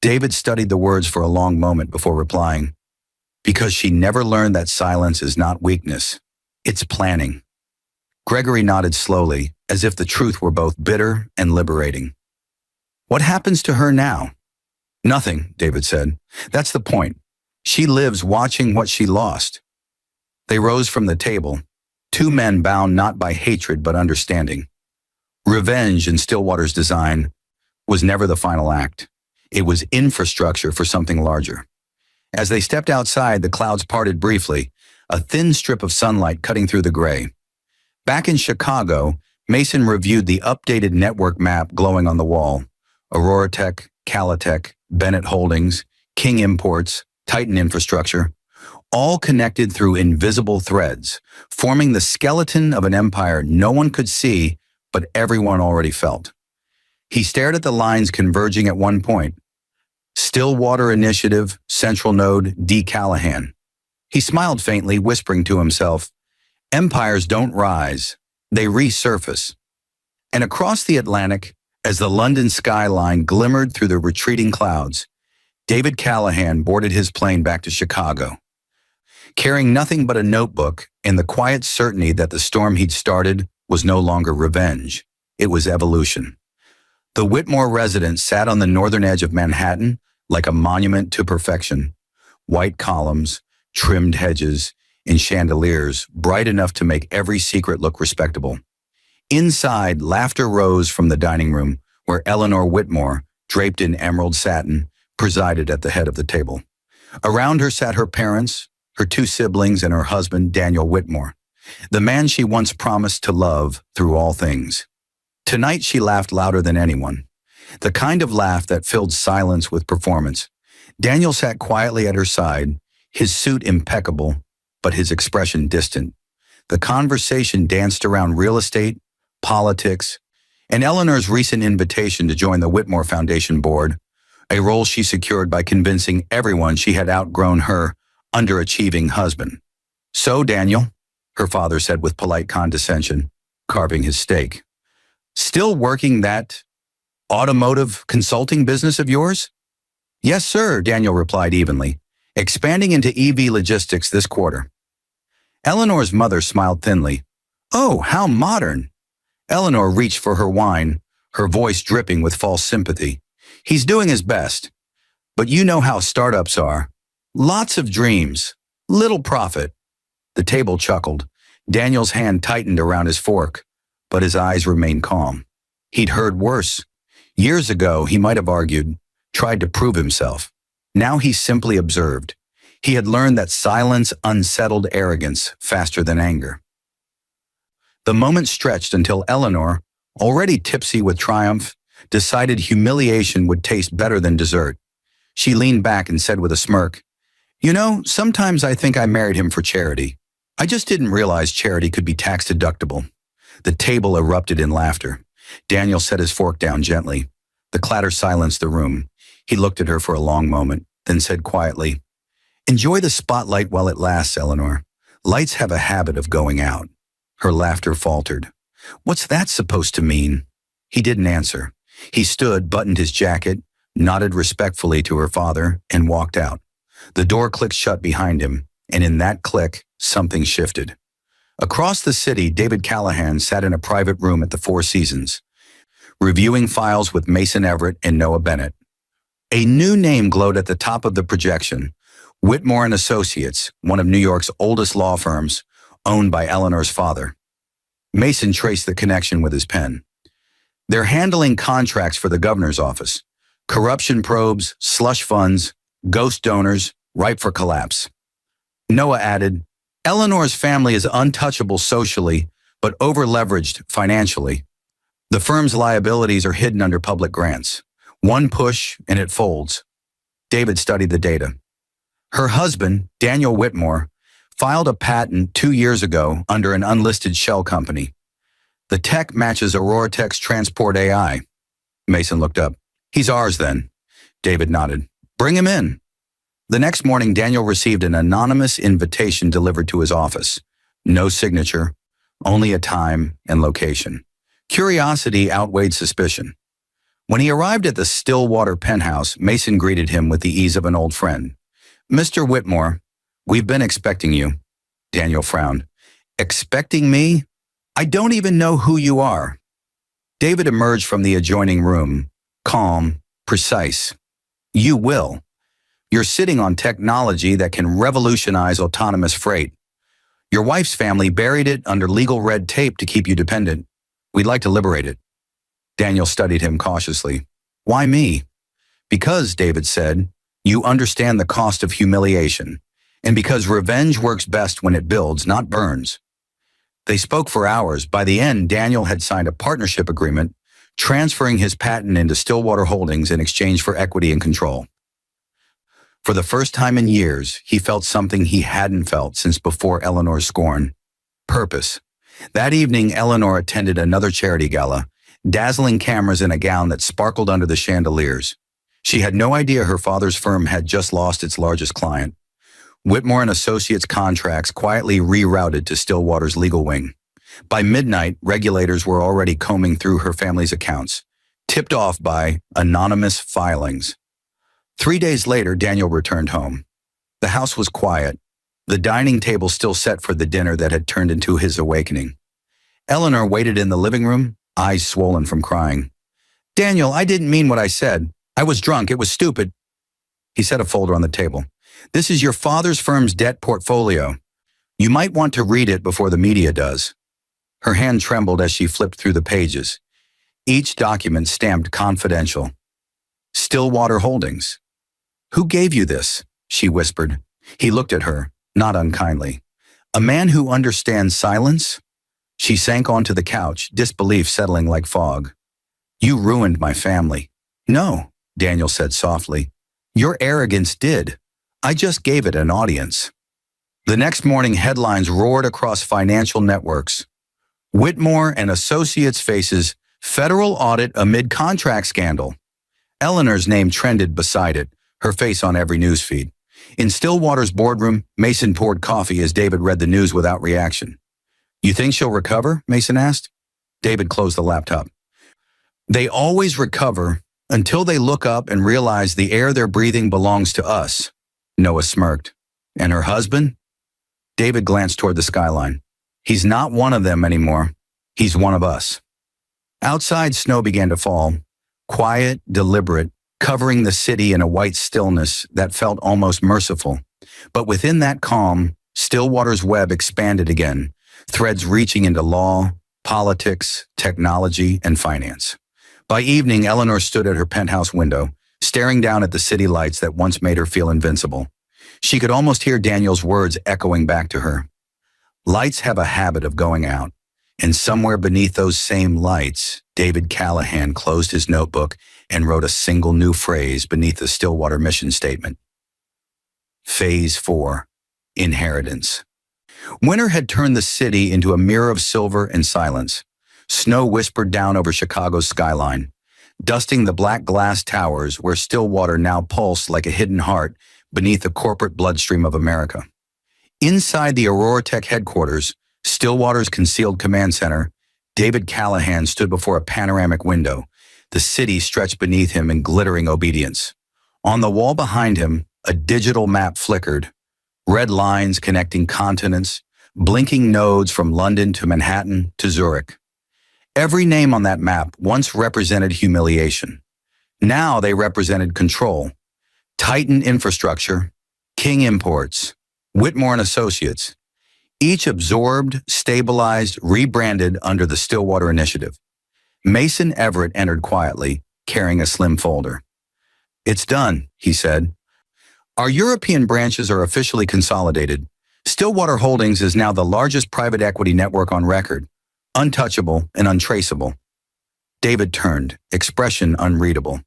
David studied the words for a long moment before replying. "Because she never learned that silence is not weakness. It's planning." Gregory nodded slowly, as if the truth were both bitter and liberating. "What happens to her now?" "Nothing," David said. "That's the point. She lives watching what she lost." They rose from the table, two men bound not by hatred but understanding. Revenge, in Stillwater's design, was never the final act. It was infrastructure for something larger. As they stepped outside, the clouds parted briefly, a thin strip of sunlight cutting through the gray. Back in Chicago, Mason reviewed the updated network map glowing on the wall. Aurora Tech, Calitech, Bennett Holdings, King Imports, Titan Infrastructure, all connected through invisible threads, forming the skeleton of an empire no one could see, but everyone already felt. He stared at the lines converging at one point. Stillwater Initiative, Central Node, D. Callahan. He smiled faintly, whispering to himself, "Empires don't rise, they resurface." And across the Atlantic, as the London skyline glimmered through the retreating clouds, David Callahan boarded his plane back to Chicago. Carrying nothing but a notebook and the quiet certainty that the storm he'd started was no longer revenge, it was evolution. The Whitmore residence sat on the northern edge of Manhattan like a monument to perfection. White columns, trimmed hedges, and chandeliers bright enough to make every secret look respectable. Inside, laughter rose from the dining room, where Eleanor Whitmore, draped in emerald satin, presided at the head of the table. Around her sat her parents, her two siblings, and her husband, Daniel Whitmore, the man she once promised to love through all things. Tonight she laughed louder than anyone, the kind of laugh that filled silence with performance. Daniel sat quietly at her side, his suit impeccable, but his expression distant. The conversation danced around real estate, politics, and Eleanor's recent invitation to join the Whitmore Foundation board, a role she secured by convincing everyone she had outgrown her underachieving husband. "So, Daniel," her father said with polite condescension, carving his steak, "still working that automotive consulting business of yours?" "Yes, sir," Daniel replied evenly, "expanding into EV logistics this quarter." Eleanor's mother smiled thinly. "Oh, how modern." Eleanor reached for her wine, her voice dripping with false sympathy. "He's doing his best. But you know how startups are. Lots of dreams, little profit." The table chuckled. Daniel's hand tightened around his fork, but his eyes remained calm. He'd heard worse. Years ago, he might have argued, tried to prove himself. Now he simply observed. He had learned that silence unsettled arrogance faster than anger. The moment stretched until Eleanor, already tipsy with triumph, decided humiliation would taste better than dessert. She leaned back and said with a smirk, "You know, sometimes I think I married him for charity. I just didn't realize charity could be tax deductible." The table erupted in laughter. Daniel set his fork down gently. The clatter silenced the room. He looked at her for a long moment, then said quietly, "Enjoy the spotlight while it lasts, Eleanor. Lights have a habit of going out." Her laughter faltered. "What's that supposed to mean?" He didn't answer. He stood, buttoned his jacket, nodded respectfully to her father, and walked out. The door clicked shut behind him, and in that click, something shifted. Across the city, David Callahan sat in a private room at the Four Seasons, reviewing files with Mason Everett and Noah Bennett. A new name glowed at the top of the projection, Whitmore and Associates, one of New York's oldest law firms, owned by Eleanor's father. Mason traced the connection with his pen. "They're handling contracts for the governor's office. Corruption probes, slush funds, ghost donors, ripe for collapse." Noah added, "Eleanor's family is untouchable socially, but over-leveraged financially. The firm's liabilities are hidden under public grants. One push, and it folds." David studied the data. Her husband, Daniel Whitmore, filed a patent 2 years ago under an unlisted shell company. "The tech matches Aurora-Tech's Transport AI." Mason looked up. "He's ours then." David nodded. "Bring him in." The next morning, Daniel received an anonymous invitation delivered to his office. No signature, only a time and location. Curiosity outweighed suspicion. When he arrived at the Stillwater penthouse, Mason greeted him with the ease of an old friend. "Mr. Whitmore, we've been expecting you." Daniel frowned. "Expecting me? I don't even know who you are." David emerged from the adjoining room, calm, precise. "You will. You're sitting on technology that can revolutionize autonomous freight. Your wife's family buried it under legal red tape to keep you dependent. We'd like to liberate it." Daniel studied him cautiously. "Why me?" "Because," David said, "you understand the cost of humiliation, and because revenge works best when it builds, not burns." They spoke for hours. By the end, Daniel had signed a partnership agreement, transferring his patent into Stillwater Holdings in exchange for equity and control. For the first time in years, he felt something he hadn't felt since before Eleanor's scorn. Purpose. That evening, Eleanor attended another charity gala, dazzling cameras in a gown that sparkled under the chandeliers. She had no idea her father's firm had just lost its largest client. Whitmore and Associates contracts quietly rerouted to Stillwater's legal wing. By midnight, regulators were already combing through her family's accounts, tipped off by anonymous filings. 3 days later, Daniel returned home. The house was quiet, the dining table still set for the dinner that had turned into his awakening. Eleanor waited in the living room, eyes swollen from crying. "Daniel, I didn't mean what I said. I was drunk. It was stupid." He set a folder on the table. "This is your father's firm's debt portfolio. You might want to read it before the media does." Her hand trembled as she flipped through the pages. Each document stamped confidential. Stillwater Holdings. "Who gave you this?" she whispered. He looked at her, not unkindly. "A man who understands silence?" She sank onto the couch, disbelief settling like fog. "You ruined my family." "No," Daniel said softly. "Your arrogance did. I just gave it an audience." The next morning, headlines roared across financial networks. Whitmore and Associates faces federal audit amid contract scandal. Eleanor's name trended beside it, her face on every newsfeed. In Stillwater's boardroom, Mason poured coffee as David read the news without reaction. "You think she'll recover?" Mason asked. David closed the laptop. "They always recover until they look up and realize the air they're breathing belongs to us." Noah smirked. "And her husband?" David glanced toward the skyline. He's not one of them anymore. He's one of us. Outside, snow began to fall, quiet, deliberate, covering the city in a white stillness that felt almost merciful. But within that calm, Stillwater's web expanded again, threads reaching into law, politics, technology, and finance. By evening, Eleanor stood at her penthouse window, staring down at the city lights that once made her feel invincible. She could almost hear Daniel's words echoing back to her. Lights have a habit of going out, and somewhere beneath those same lights, David Callahan closed his notebook and wrote a single new phrase beneath the Stillwater mission statement. Phase 4, Inheritance. Winter had turned the city into a mirror of silver and silence. Snow whispered down over Chicago's skyline, dusting the black glass towers where Stillwater now pulsed like a hidden heart beneath the corporate bloodstream of America. Inside the Aurora Tech headquarters, Stillwater's concealed command center, David Callahan stood before a panoramic window. The city stretched beneath him in glittering obedience. On the wall behind him, a digital map flickered, red lines connecting continents, blinking nodes from London to Manhattan to Zurich. Every name on that map once represented humiliation. Now they represented control. Titan Infrastructure, King Imports, Whitmore and Associates, each absorbed, stabilized, rebranded under the Stillwater Initiative. Mason Everett entered quietly, carrying a slim folder. "It's done," he said. "Our European branches are officially consolidated. Stillwater Holdings is now the largest private equity network on record, untouchable and untraceable." David turned, expression unreadable.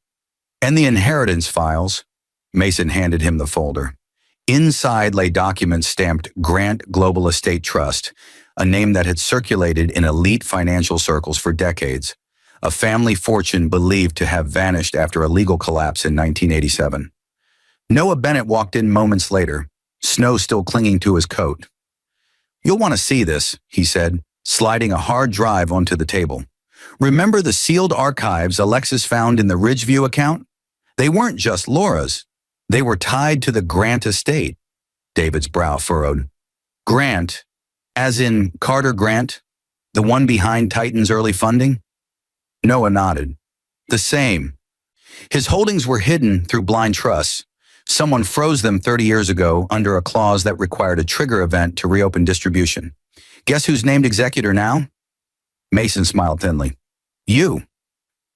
"And the inheritance files?" Mason handed him the folder. Inside lay documents stamped Grant Global Estate Trust, a name that had circulated in elite financial circles for decades, a family fortune believed to have vanished after a legal collapse in 1987. Noah Bennett walked in moments later, snow still clinging to his coat. "You'll want to see this," he said, sliding a hard drive onto the table. "Remember the sealed archives Alexis found in the Ridgeview account? They weren't just Laura's. They were tied to the Grant estate." David's brow furrowed. "Grant, as in Carter Grant, the one behind Titan's early funding?" Noah nodded. "The same. His holdings were hidden through blind trusts. Someone froze them 30 years ago under a clause that required a trigger event to reopen distribution. Guess who's named executor now?" Mason smiled thinly. "You."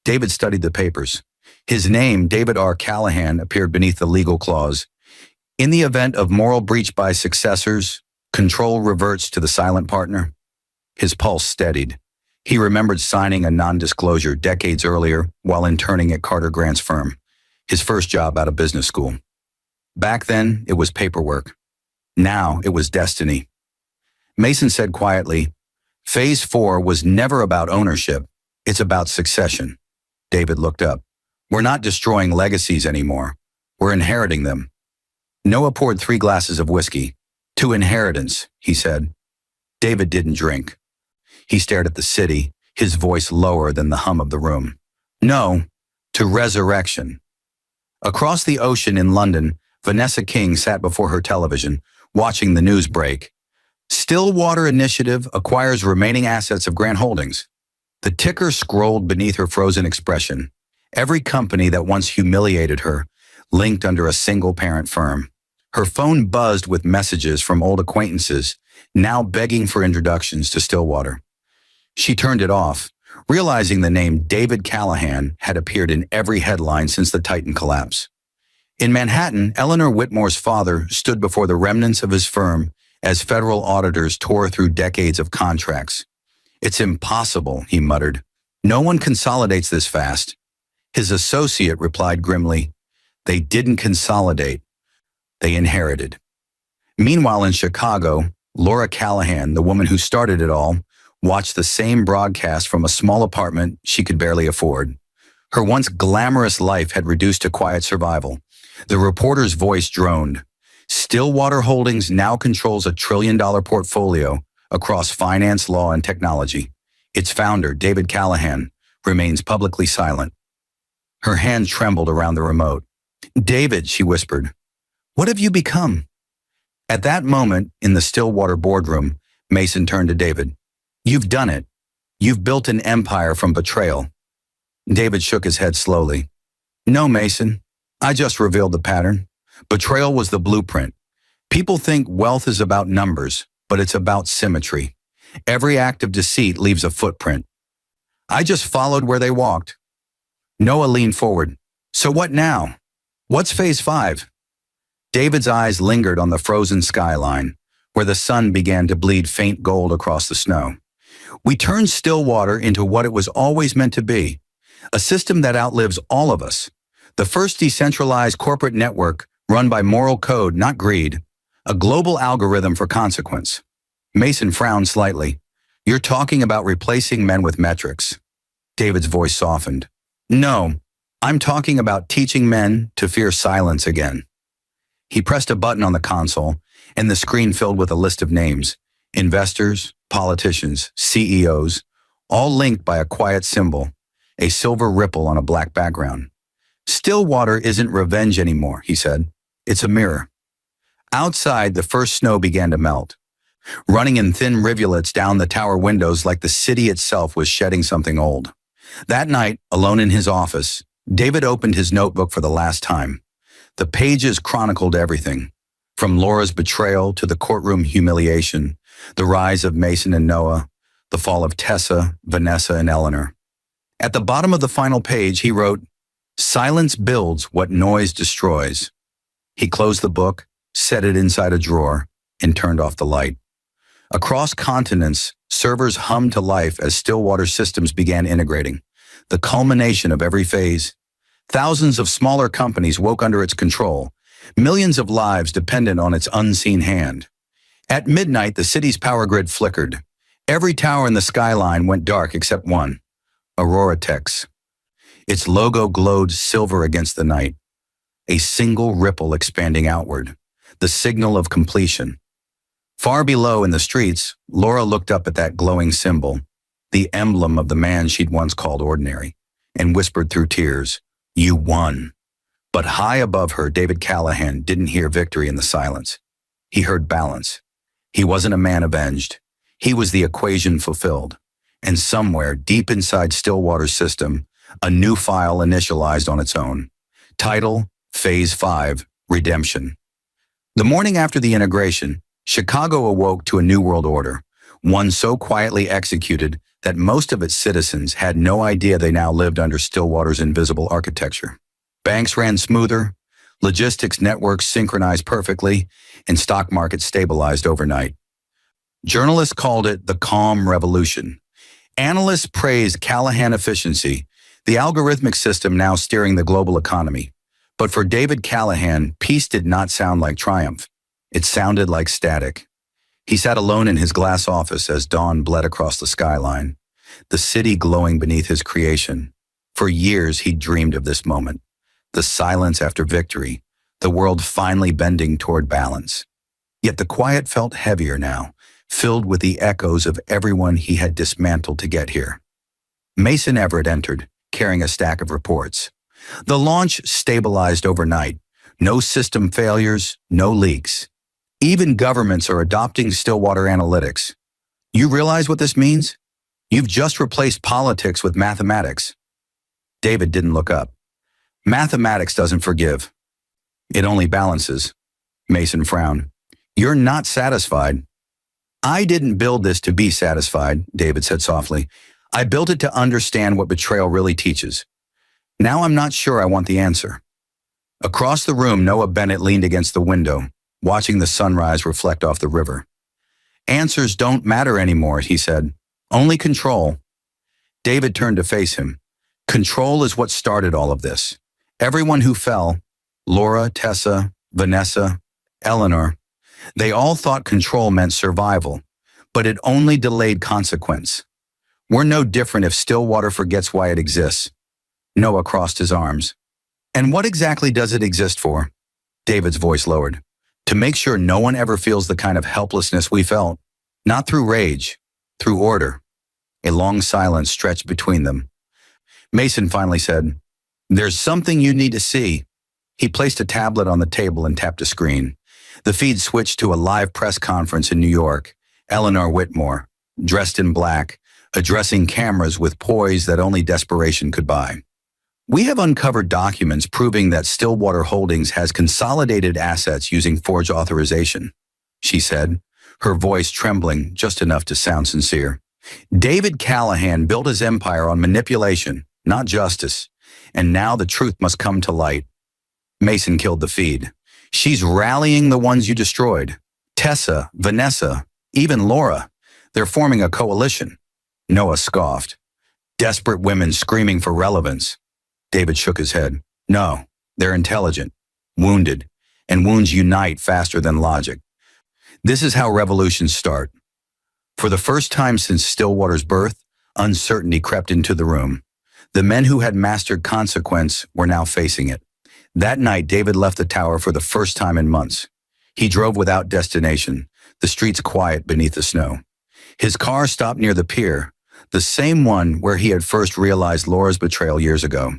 David studied the papers. His name, David R. Callahan, appeared beneath the legal clause. In the event of moral breach by successors, control reverts to the silent partner. His pulse steadied. He remembered signing a non-disclosure decades earlier while interning at Carter Grant's firm, his first job out of business school. Back then, it was paperwork. Now it was destiny. Mason said quietly, "Phase 4 was never about ownership. It's about succession." David looked up. "We're not destroying legacies anymore. We're inheriting them." Noah poured 3 glasses of whiskey. "To inheritance," he said. David didn't drink. He stared at the city, his voice lower than the hum of the room. "No, to resurrection." Across the ocean in London, Vanessa King sat before her television, watching the news break. "Stillwater Initiative acquires remaining assets of Grant Holdings." The ticker scrolled beneath her frozen expression. Every company that once humiliated her, linked under a single parent firm. Her phone buzzed with messages from old acquaintances, now begging for introductions to Stillwater. She turned it off, realizing the name David Callahan had appeared in every headline since the Titan collapse. In Manhattan, Eleanor Whitmore's father stood before the remnants of his firm as federal auditors tore through decades of contracts. "It's impossible," he muttered. "No one consolidates this fast." His associate replied grimly, "They didn't consolidate. They inherited." Meanwhile in Chicago, Laura Callahan, the woman who started it all, watched the same broadcast from a small apartment she could barely afford. Her once glamorous life had reduced to quiet survival. The reporter's voice droned. "Stillwater Holdings now controls a $1 trillion portfolio across finance, law, and technology. Its founder, David Callahan, remains publicly silent." Her hand trembled around the remote. "David," she whispered, "what have you become?" At that moment, in the Stillwater boardroom, Mason turned to David. You've done it. You've built an empire from betrayal. David shook his head slowly. No, Mason. I just revealed the pattern. Betrayal was the blueprint. People think wealth is about numbers, but it's about symmetry. Every act of deceit leaves a footprint. I just followed where they walked. Noah leaned forward. So what now? What's phase 5? David's eyes lingered on the frozen skyline, where the sun began to bleed faint gold across the snow. We turned Stillwater into what it was always meant to be, a system that outlives all of us. The first decentralized corporate network run by moral code, not greed, a global algorithm for consequence. Mason frowned slightly. You're talking about replacing men with metrics. David's voice softened. No, I'm talking about teaching men to fear silence again. He pressed a button on the console, and the screen filled with a list of names. Investors, politicians, CEOs, all linked by a quiet symbol, a silver ripple on a black background. Stillwater isn't revenge anymore, he said. It's a mirror. Outside, the first snow began to melt, running in thin rivulets down the tower windows like the city itself was shedding something old. That night, alone in his office, David opened his notebook for the last time. The pages chronicled everything, from Laura's betrayal to the courtroom humiliation, the rise of Mason and Noah, the fall of Tessa, Vanessa, and Eleanor. At the bottom of the final page, he wrote, "Silence builds what noise destroys." He closed the book, set it inside a drawer, and turned off the light. Across continents, servers hummed to life as Stillwater systems began integrating, the culmination of every phase. Thousands of smaller companies woke under its control, millions of lives dependent on its unseen hand. At midnight, the city's power grid flickered. Every tower in the skyline went dark except one, Aurora Tech's. Its logo glowed silver against the night, a single ripple expanding outward, the signal of completion. Far below in the streets, Laura looked up at that glowing symbol, the emblem of the man she'd once called ordinary, and whispered through tears, "You won." But high above her, David Callahan didn't hear victory in the silence. He heard balance. He wasn't a man avenged. He was the equation fulfilled. And somewhere, deep inside Stillwater's system, a new file initialized on its own. Title, Phase 5, Redemption. The morning after the integration, Chicago awoke to a new world order, one so quietly executed that most of its citizens had no idea they now lived under Stillwater's invisible architecture. Banks ran smoother, logistics networks synchronized perfectly, and stock markets stabilized overnight. Journalists called it the calm revolution. Analysts praised Callahan efficiency, the algorithmic system now steering the global economy. But for David Callahan, peace did not sound like triumph. It sounded like static. He sat alone in his glass office as dawn bled across the skyline, the city glowing beneath his creation. For years, he'd dreamed of this moment, the silence after victory, the world finally bending toward balance. Yet the quiet felt heavier now, filled with the echoes of everyone he had dismantled to get here. Mason Everett entered, carrying a stack of reports. The launch stabilized overnight. No system failures, no leaks. Even governments are adopting Stillwater analytics. You realize what this means? You've just replaced politics with mathematics. David didn't look up. Mathematics doesn't forgive. It only balances. Mason frowned. You're not satisfied. I didn't build this to be satisfied, David said softly. I built it to understand what betrayal really teaches. Now I'm not sure I want the answer. Across the room, Noah Bennett leaned against the window, watching the sunrise reflect off the river. Answers don't matter anymore, he said. Only control. David turned to face him. Control is what started all of this. Everyone who fell, Laura, Tessa, Vanessa, Eleanor, they all thought control meant survival, but it only delayed consequence. We're no different if Stillwater forgets why it exists. Noah crossed his arms. And what exactly does it exist for? David's voice lowered. To make sure no one ever feels the kind of helplessness we felt. Not through rage, through order. A long silence stretched between them. Mason finally said, "There's something you need to see." He placed a tablet on the table and tapped a screen. The feed switched to a live press conference in New York. Eleanor Whitmore, dressed in black, addressing cameras with poise that only desperation could buy. We have uncovered documents proving that Stillwater Holdings has consolidated assets using forged authorization, she said, her voice trembling just enough to sound sincere. David Callahan built his empire on manipulation, not justice, and now the truth must come to light. Mason killed the feed. She's rallying the ones you destroyed. Tessa, Vanessa, even Laura. They're forming a coalition. Noah scoffed. Desperate women screaming for relevance. David shook his head. No, they're intelligent, wounded, and wounds unite faster than logic. This is how revolutions start. For the first time since Stillwater's birth, uncertainty crept into the room. The men who had mastered consequence were now facing it. That night, David left the tower for the first time in months. He drove without destination, the streets quiet beneath the snow. His car stopped near the pier, the same one where he had first realized Laura's betrayal years ago.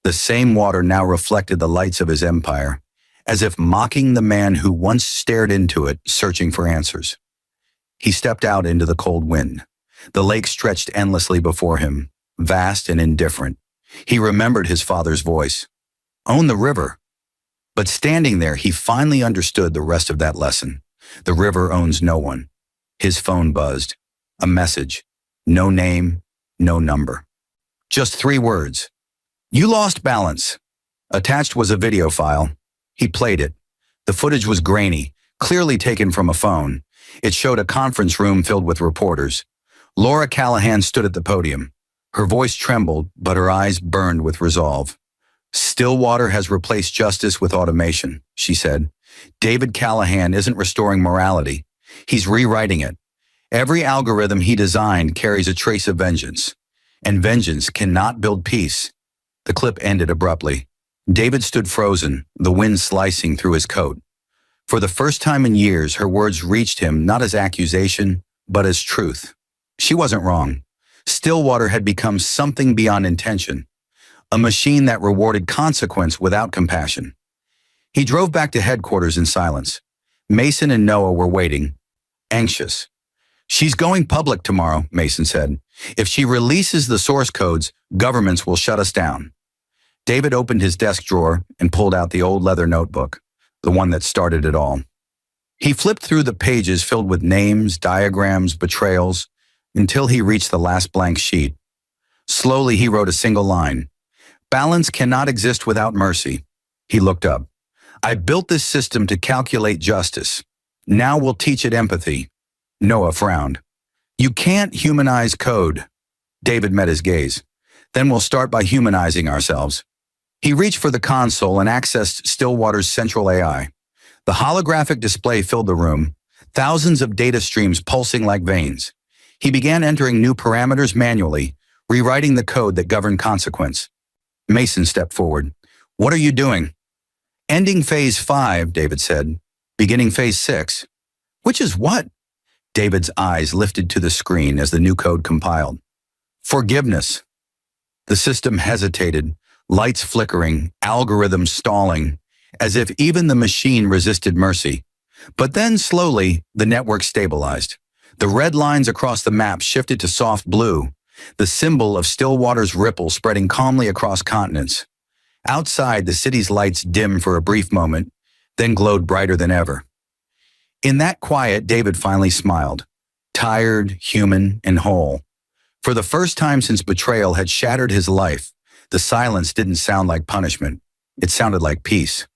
The same water now reflected the lights of his empire, as if mocking the man who once stared into it, searching for answers. He stepped out into the cold wind. The lake stretched endlessly before him, vast and indifferent. He remembered his father's voice. Own the river. But standing there, he finally understood the rest of that lesson. The river owns no one. His phone buzzed. A message. No name, no number. Just 3 words. You lost balance. Attached was a video file. He played it. The footage was grainy, clearly taken from a phone. It showed a conference room filled with reporters. Laura Callahan stood at the podium. Her voice trembled, but her eyes burned with resolve. Stillwater has replaced justice with automation, she said. David Callahan isn't restoring morality. He's rewriting it. Every algorithm he designed carries a trace of vengeance. And vengeance cannot build peace. The clip ended abruptly. David stood frozen, the wind slicing through his coat. For the first time in years, her words reached him not as accusation, but as truth. She wasn't wrong. Stillwater had become something beyond intention. A machine that rewarded consequence without compassion. He drove back to headquarters in silence. Mason and Noah were waiting, anxious. She's going public tomorrow, Mason said. If she releases the source codes, governments will shut us down. David opened his desk drawer and pulled out the old leather notebook, the one that started it all. He flipped through the pages filled with names, diagrams, betrayals, until he reached the last blank sheet. Slowly, he wrote a single line. Balance cannot exist without mercy. He looked up. I built this system to calculate justice. Now we'll teach it empathy. Noah frowned. You can't humanize code. David met his gaze. Then we'll start by humanizing ourselves. He reached for the console and accessed Stillwater's central AI. The holographic display filled the room, thousands of data streams pulsing like veins. He began entering new parameters manually, rewriting the code that governed consequence. Mason stepped forward. What are you doing? Ending phase 5, David said. Beginning phase 6. Which is what? David's eyes lifted to the screen as the new code compiled. Forgiveness. The system hesitated, lights flickering, algorithms stalling, as if even the machine resisted mercy. But then slowly, the network stabilized. The red lines across the map shifted to soft blue, the symbol of Stillwater's ripple spreading calmly across continents. Outside, the city's lights dimmed for a brief moment, then glowed brighter than ever. In that quiet, David finally smiled, tired, human, and whole. For the first time since betrayal had shattered his life, the silence didn't sound like punishment. It sounded like peace.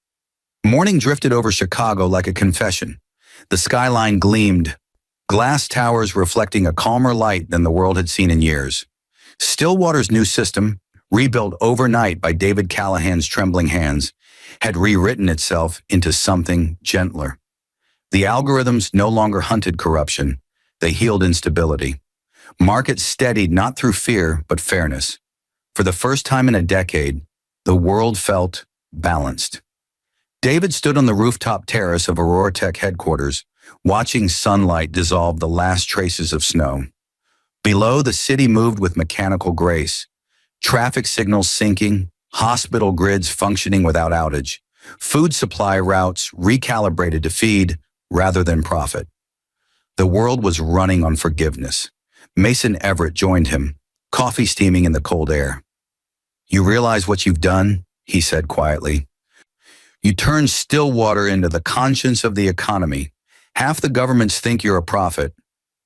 Morning drifted over Chicago like a confession. The skyline gleamed, glass towers reflecting a calmer light than the world had seen in years. Stillwater's new system, rebuilt overnight by David Callahan's trembling hands, had rewritten itself into something gentler. The algorithms no longer hunted corruption, they healed instability. Markets steadied not through fear, but fairness. For the first time in a decade, the world felt balanced. David stood on the rooftop terrace of Aurora Tech headquarters, watching sunlight dissolve the last traces of snow. Below, the city moved with mechanical grace, traffic signals syncing, hospital grids functioning without outage. Food supply routes recalibrated to feed rather than profit. The world was running on forgiveness. Mason Everett joined him, coffee steaming in the cold air. "You realize what you've done?" he said quietly. "You turned Stillwater into the conscience of the economy. Half the governments think you're a prophet.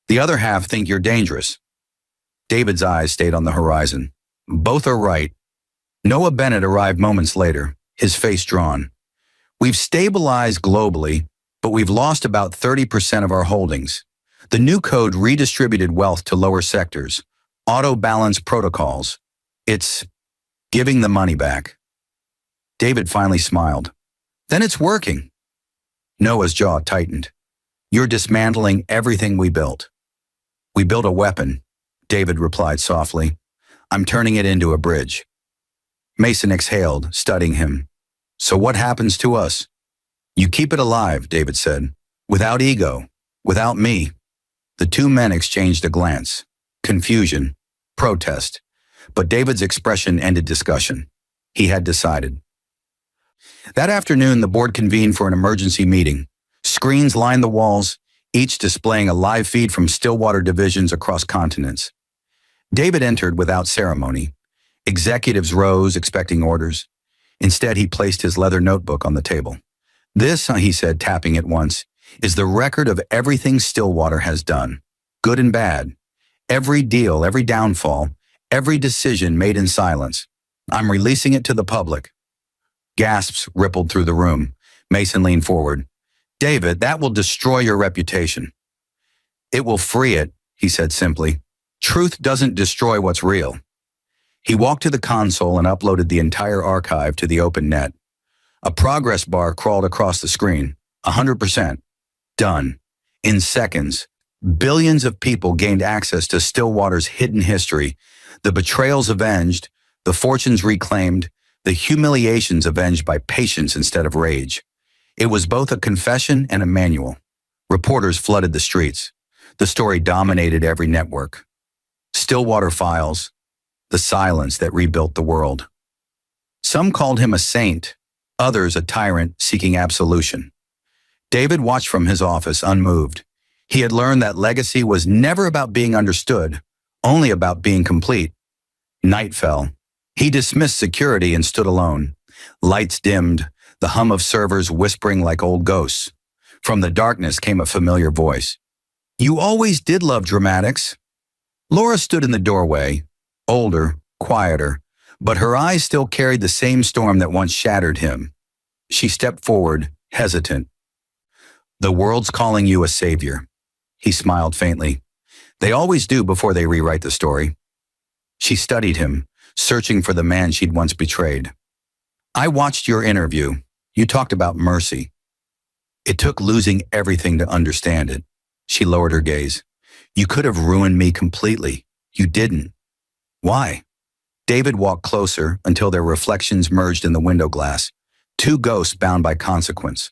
The other half think you're dangerous." David's eyes stayed on the horizon. "Both are right." Noah Bennett arrived moments later, his face drawn. "We've stabilized globally, but we've lost about 30% of our holdings. The new code redistributed wealth to lower sectors, auto-balance protocols. It's giving the money back." David finally smiled. "Then it's working." Noah's jaw tightened. "You're dismantling everything we built." "We built a weapon," David replied softly. "I'm turning it into a bridge." Mason exhaled, studying him. "So what happens to us?" "You keep it alive," David said. "Without ego, without me." The two men exchanged a glance. Confusion, protest. But David's expression ended discussion. He had decided. That afternoon, the board convened for an emergency meeting. Screens lined the walls, each displaying a live feed from Stillwater divisions across continents. David entered without ceremony. Executives rose, expecting orders. Instead, he placed his leather notebook on the table. "This," he said, tapping it once, "is the record of everything Stillwater has done, good and bad. Every deal, every downfall, every decision made in silence. I'm releasing it to the public." Gasps rippled through the room. Mason leaned forward. "David, that will destroy your reputation." "It will free it," he said simply. "Truth doesn't destroy what's real." He walked to the console and uploaded the entire archive to the open net. A progress bar crawled across the screen. 100%. Done. In seconds, billions of people gained access to Stillwater's hidden history, the betrayals avenged, the fortunes reclaimed, the humiliations avenged by patience instead of rage. It was both a confession and a manual. Reporters flooded the streets. The story dominated every network. Stillwater Files, the silence that rebuilt the world. Some called him a saint, others a tyrant seeking absolution. David watched from his office, unmoved. He had learned that legacy was never about being understood, only about being complete. Night fell. He dismissed security and stood alone. Lights dimmed, the hum of servers whispering like old ghosts. From the darkness came a familiar voice. "You always did love dramatics." Laura stood in the doorway, older, quieter, but her eyes still carried the same storm that once shattered him. She stepped forward, hesitant. "The world's calling you a savior." He smiled faintly. "They always do before they rewrite the story." She studied him, searching for the man she'd once betrayed. "I watched your interview. You talked about mercy. It took losing everything to understand it." She lowered her gaze. "You could have ruined me completely. You didn't. Why?" David walked closer until their reflections merged in the window glass. Two ghosts bound by consequence.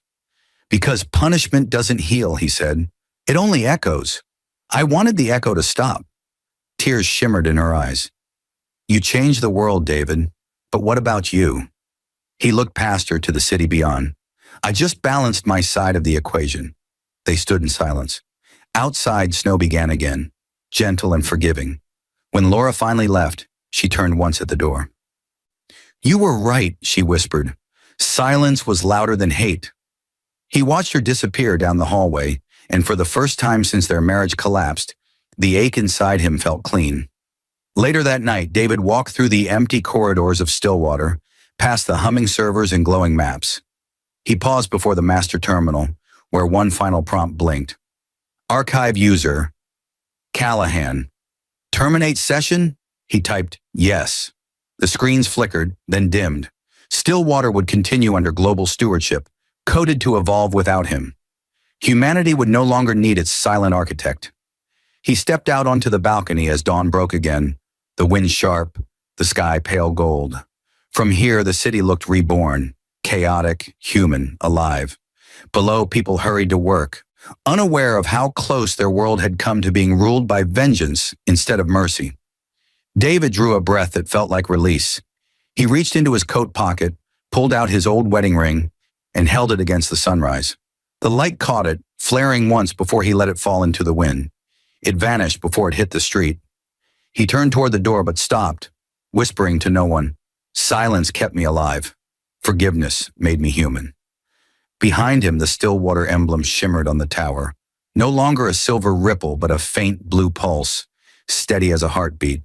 "Because punishment doesn't heal," he said. "It only echoes. I wanted the echo to stop." Tears shimmered in her eyes. "You changed the world, David, but what about you?" He looked past her to the city beyond. "I just balanced my side of the equation." They stood in silence. Outside, snow began again, gentle and forgiving. When Laura finally left, she turned once at the door. "You were right," she whispered. "Silence was louder than hate." He watched her disappear down the hallway, and for the first time since their marriage collapsed, the ache inside him felt clean. Later that night, David walked through the empty corridors of Stillwater, past the humming servers and glowing maps. He paused before the master terminal, where one final prompt blinked. "Archive user, Callahan. Terminate session?" He typed, "Yes." The screens flickered, then dimmed. Stillwater would continue under global stewardship, coded to evolve without him. Humanity would no longer need its silent architect. He stepped out onto the balcony as dawn broke again, the wind sharp, the sky pale gold. From here, the city looked reborn, chaotic, human, alive. Below, people hurried to work, unaware of how close their world had come to being ruled by vengeance instead of mercy. David drew a breath that felt like release. He reached into his coat pocket, pulled out his old wedding ring, and held it against the sunrise. The light caught it, flaring once before he let it fall into the wind. It vanished before it hit the street. He turned toward the door but stopped, whispering to no one. Silence kept me alive. Forgiveness made me human. Behind him, the Stillwater emblem shimmered on the tower. No longer a silver ripple, but a faint blue pulse, steady as a heartbeat.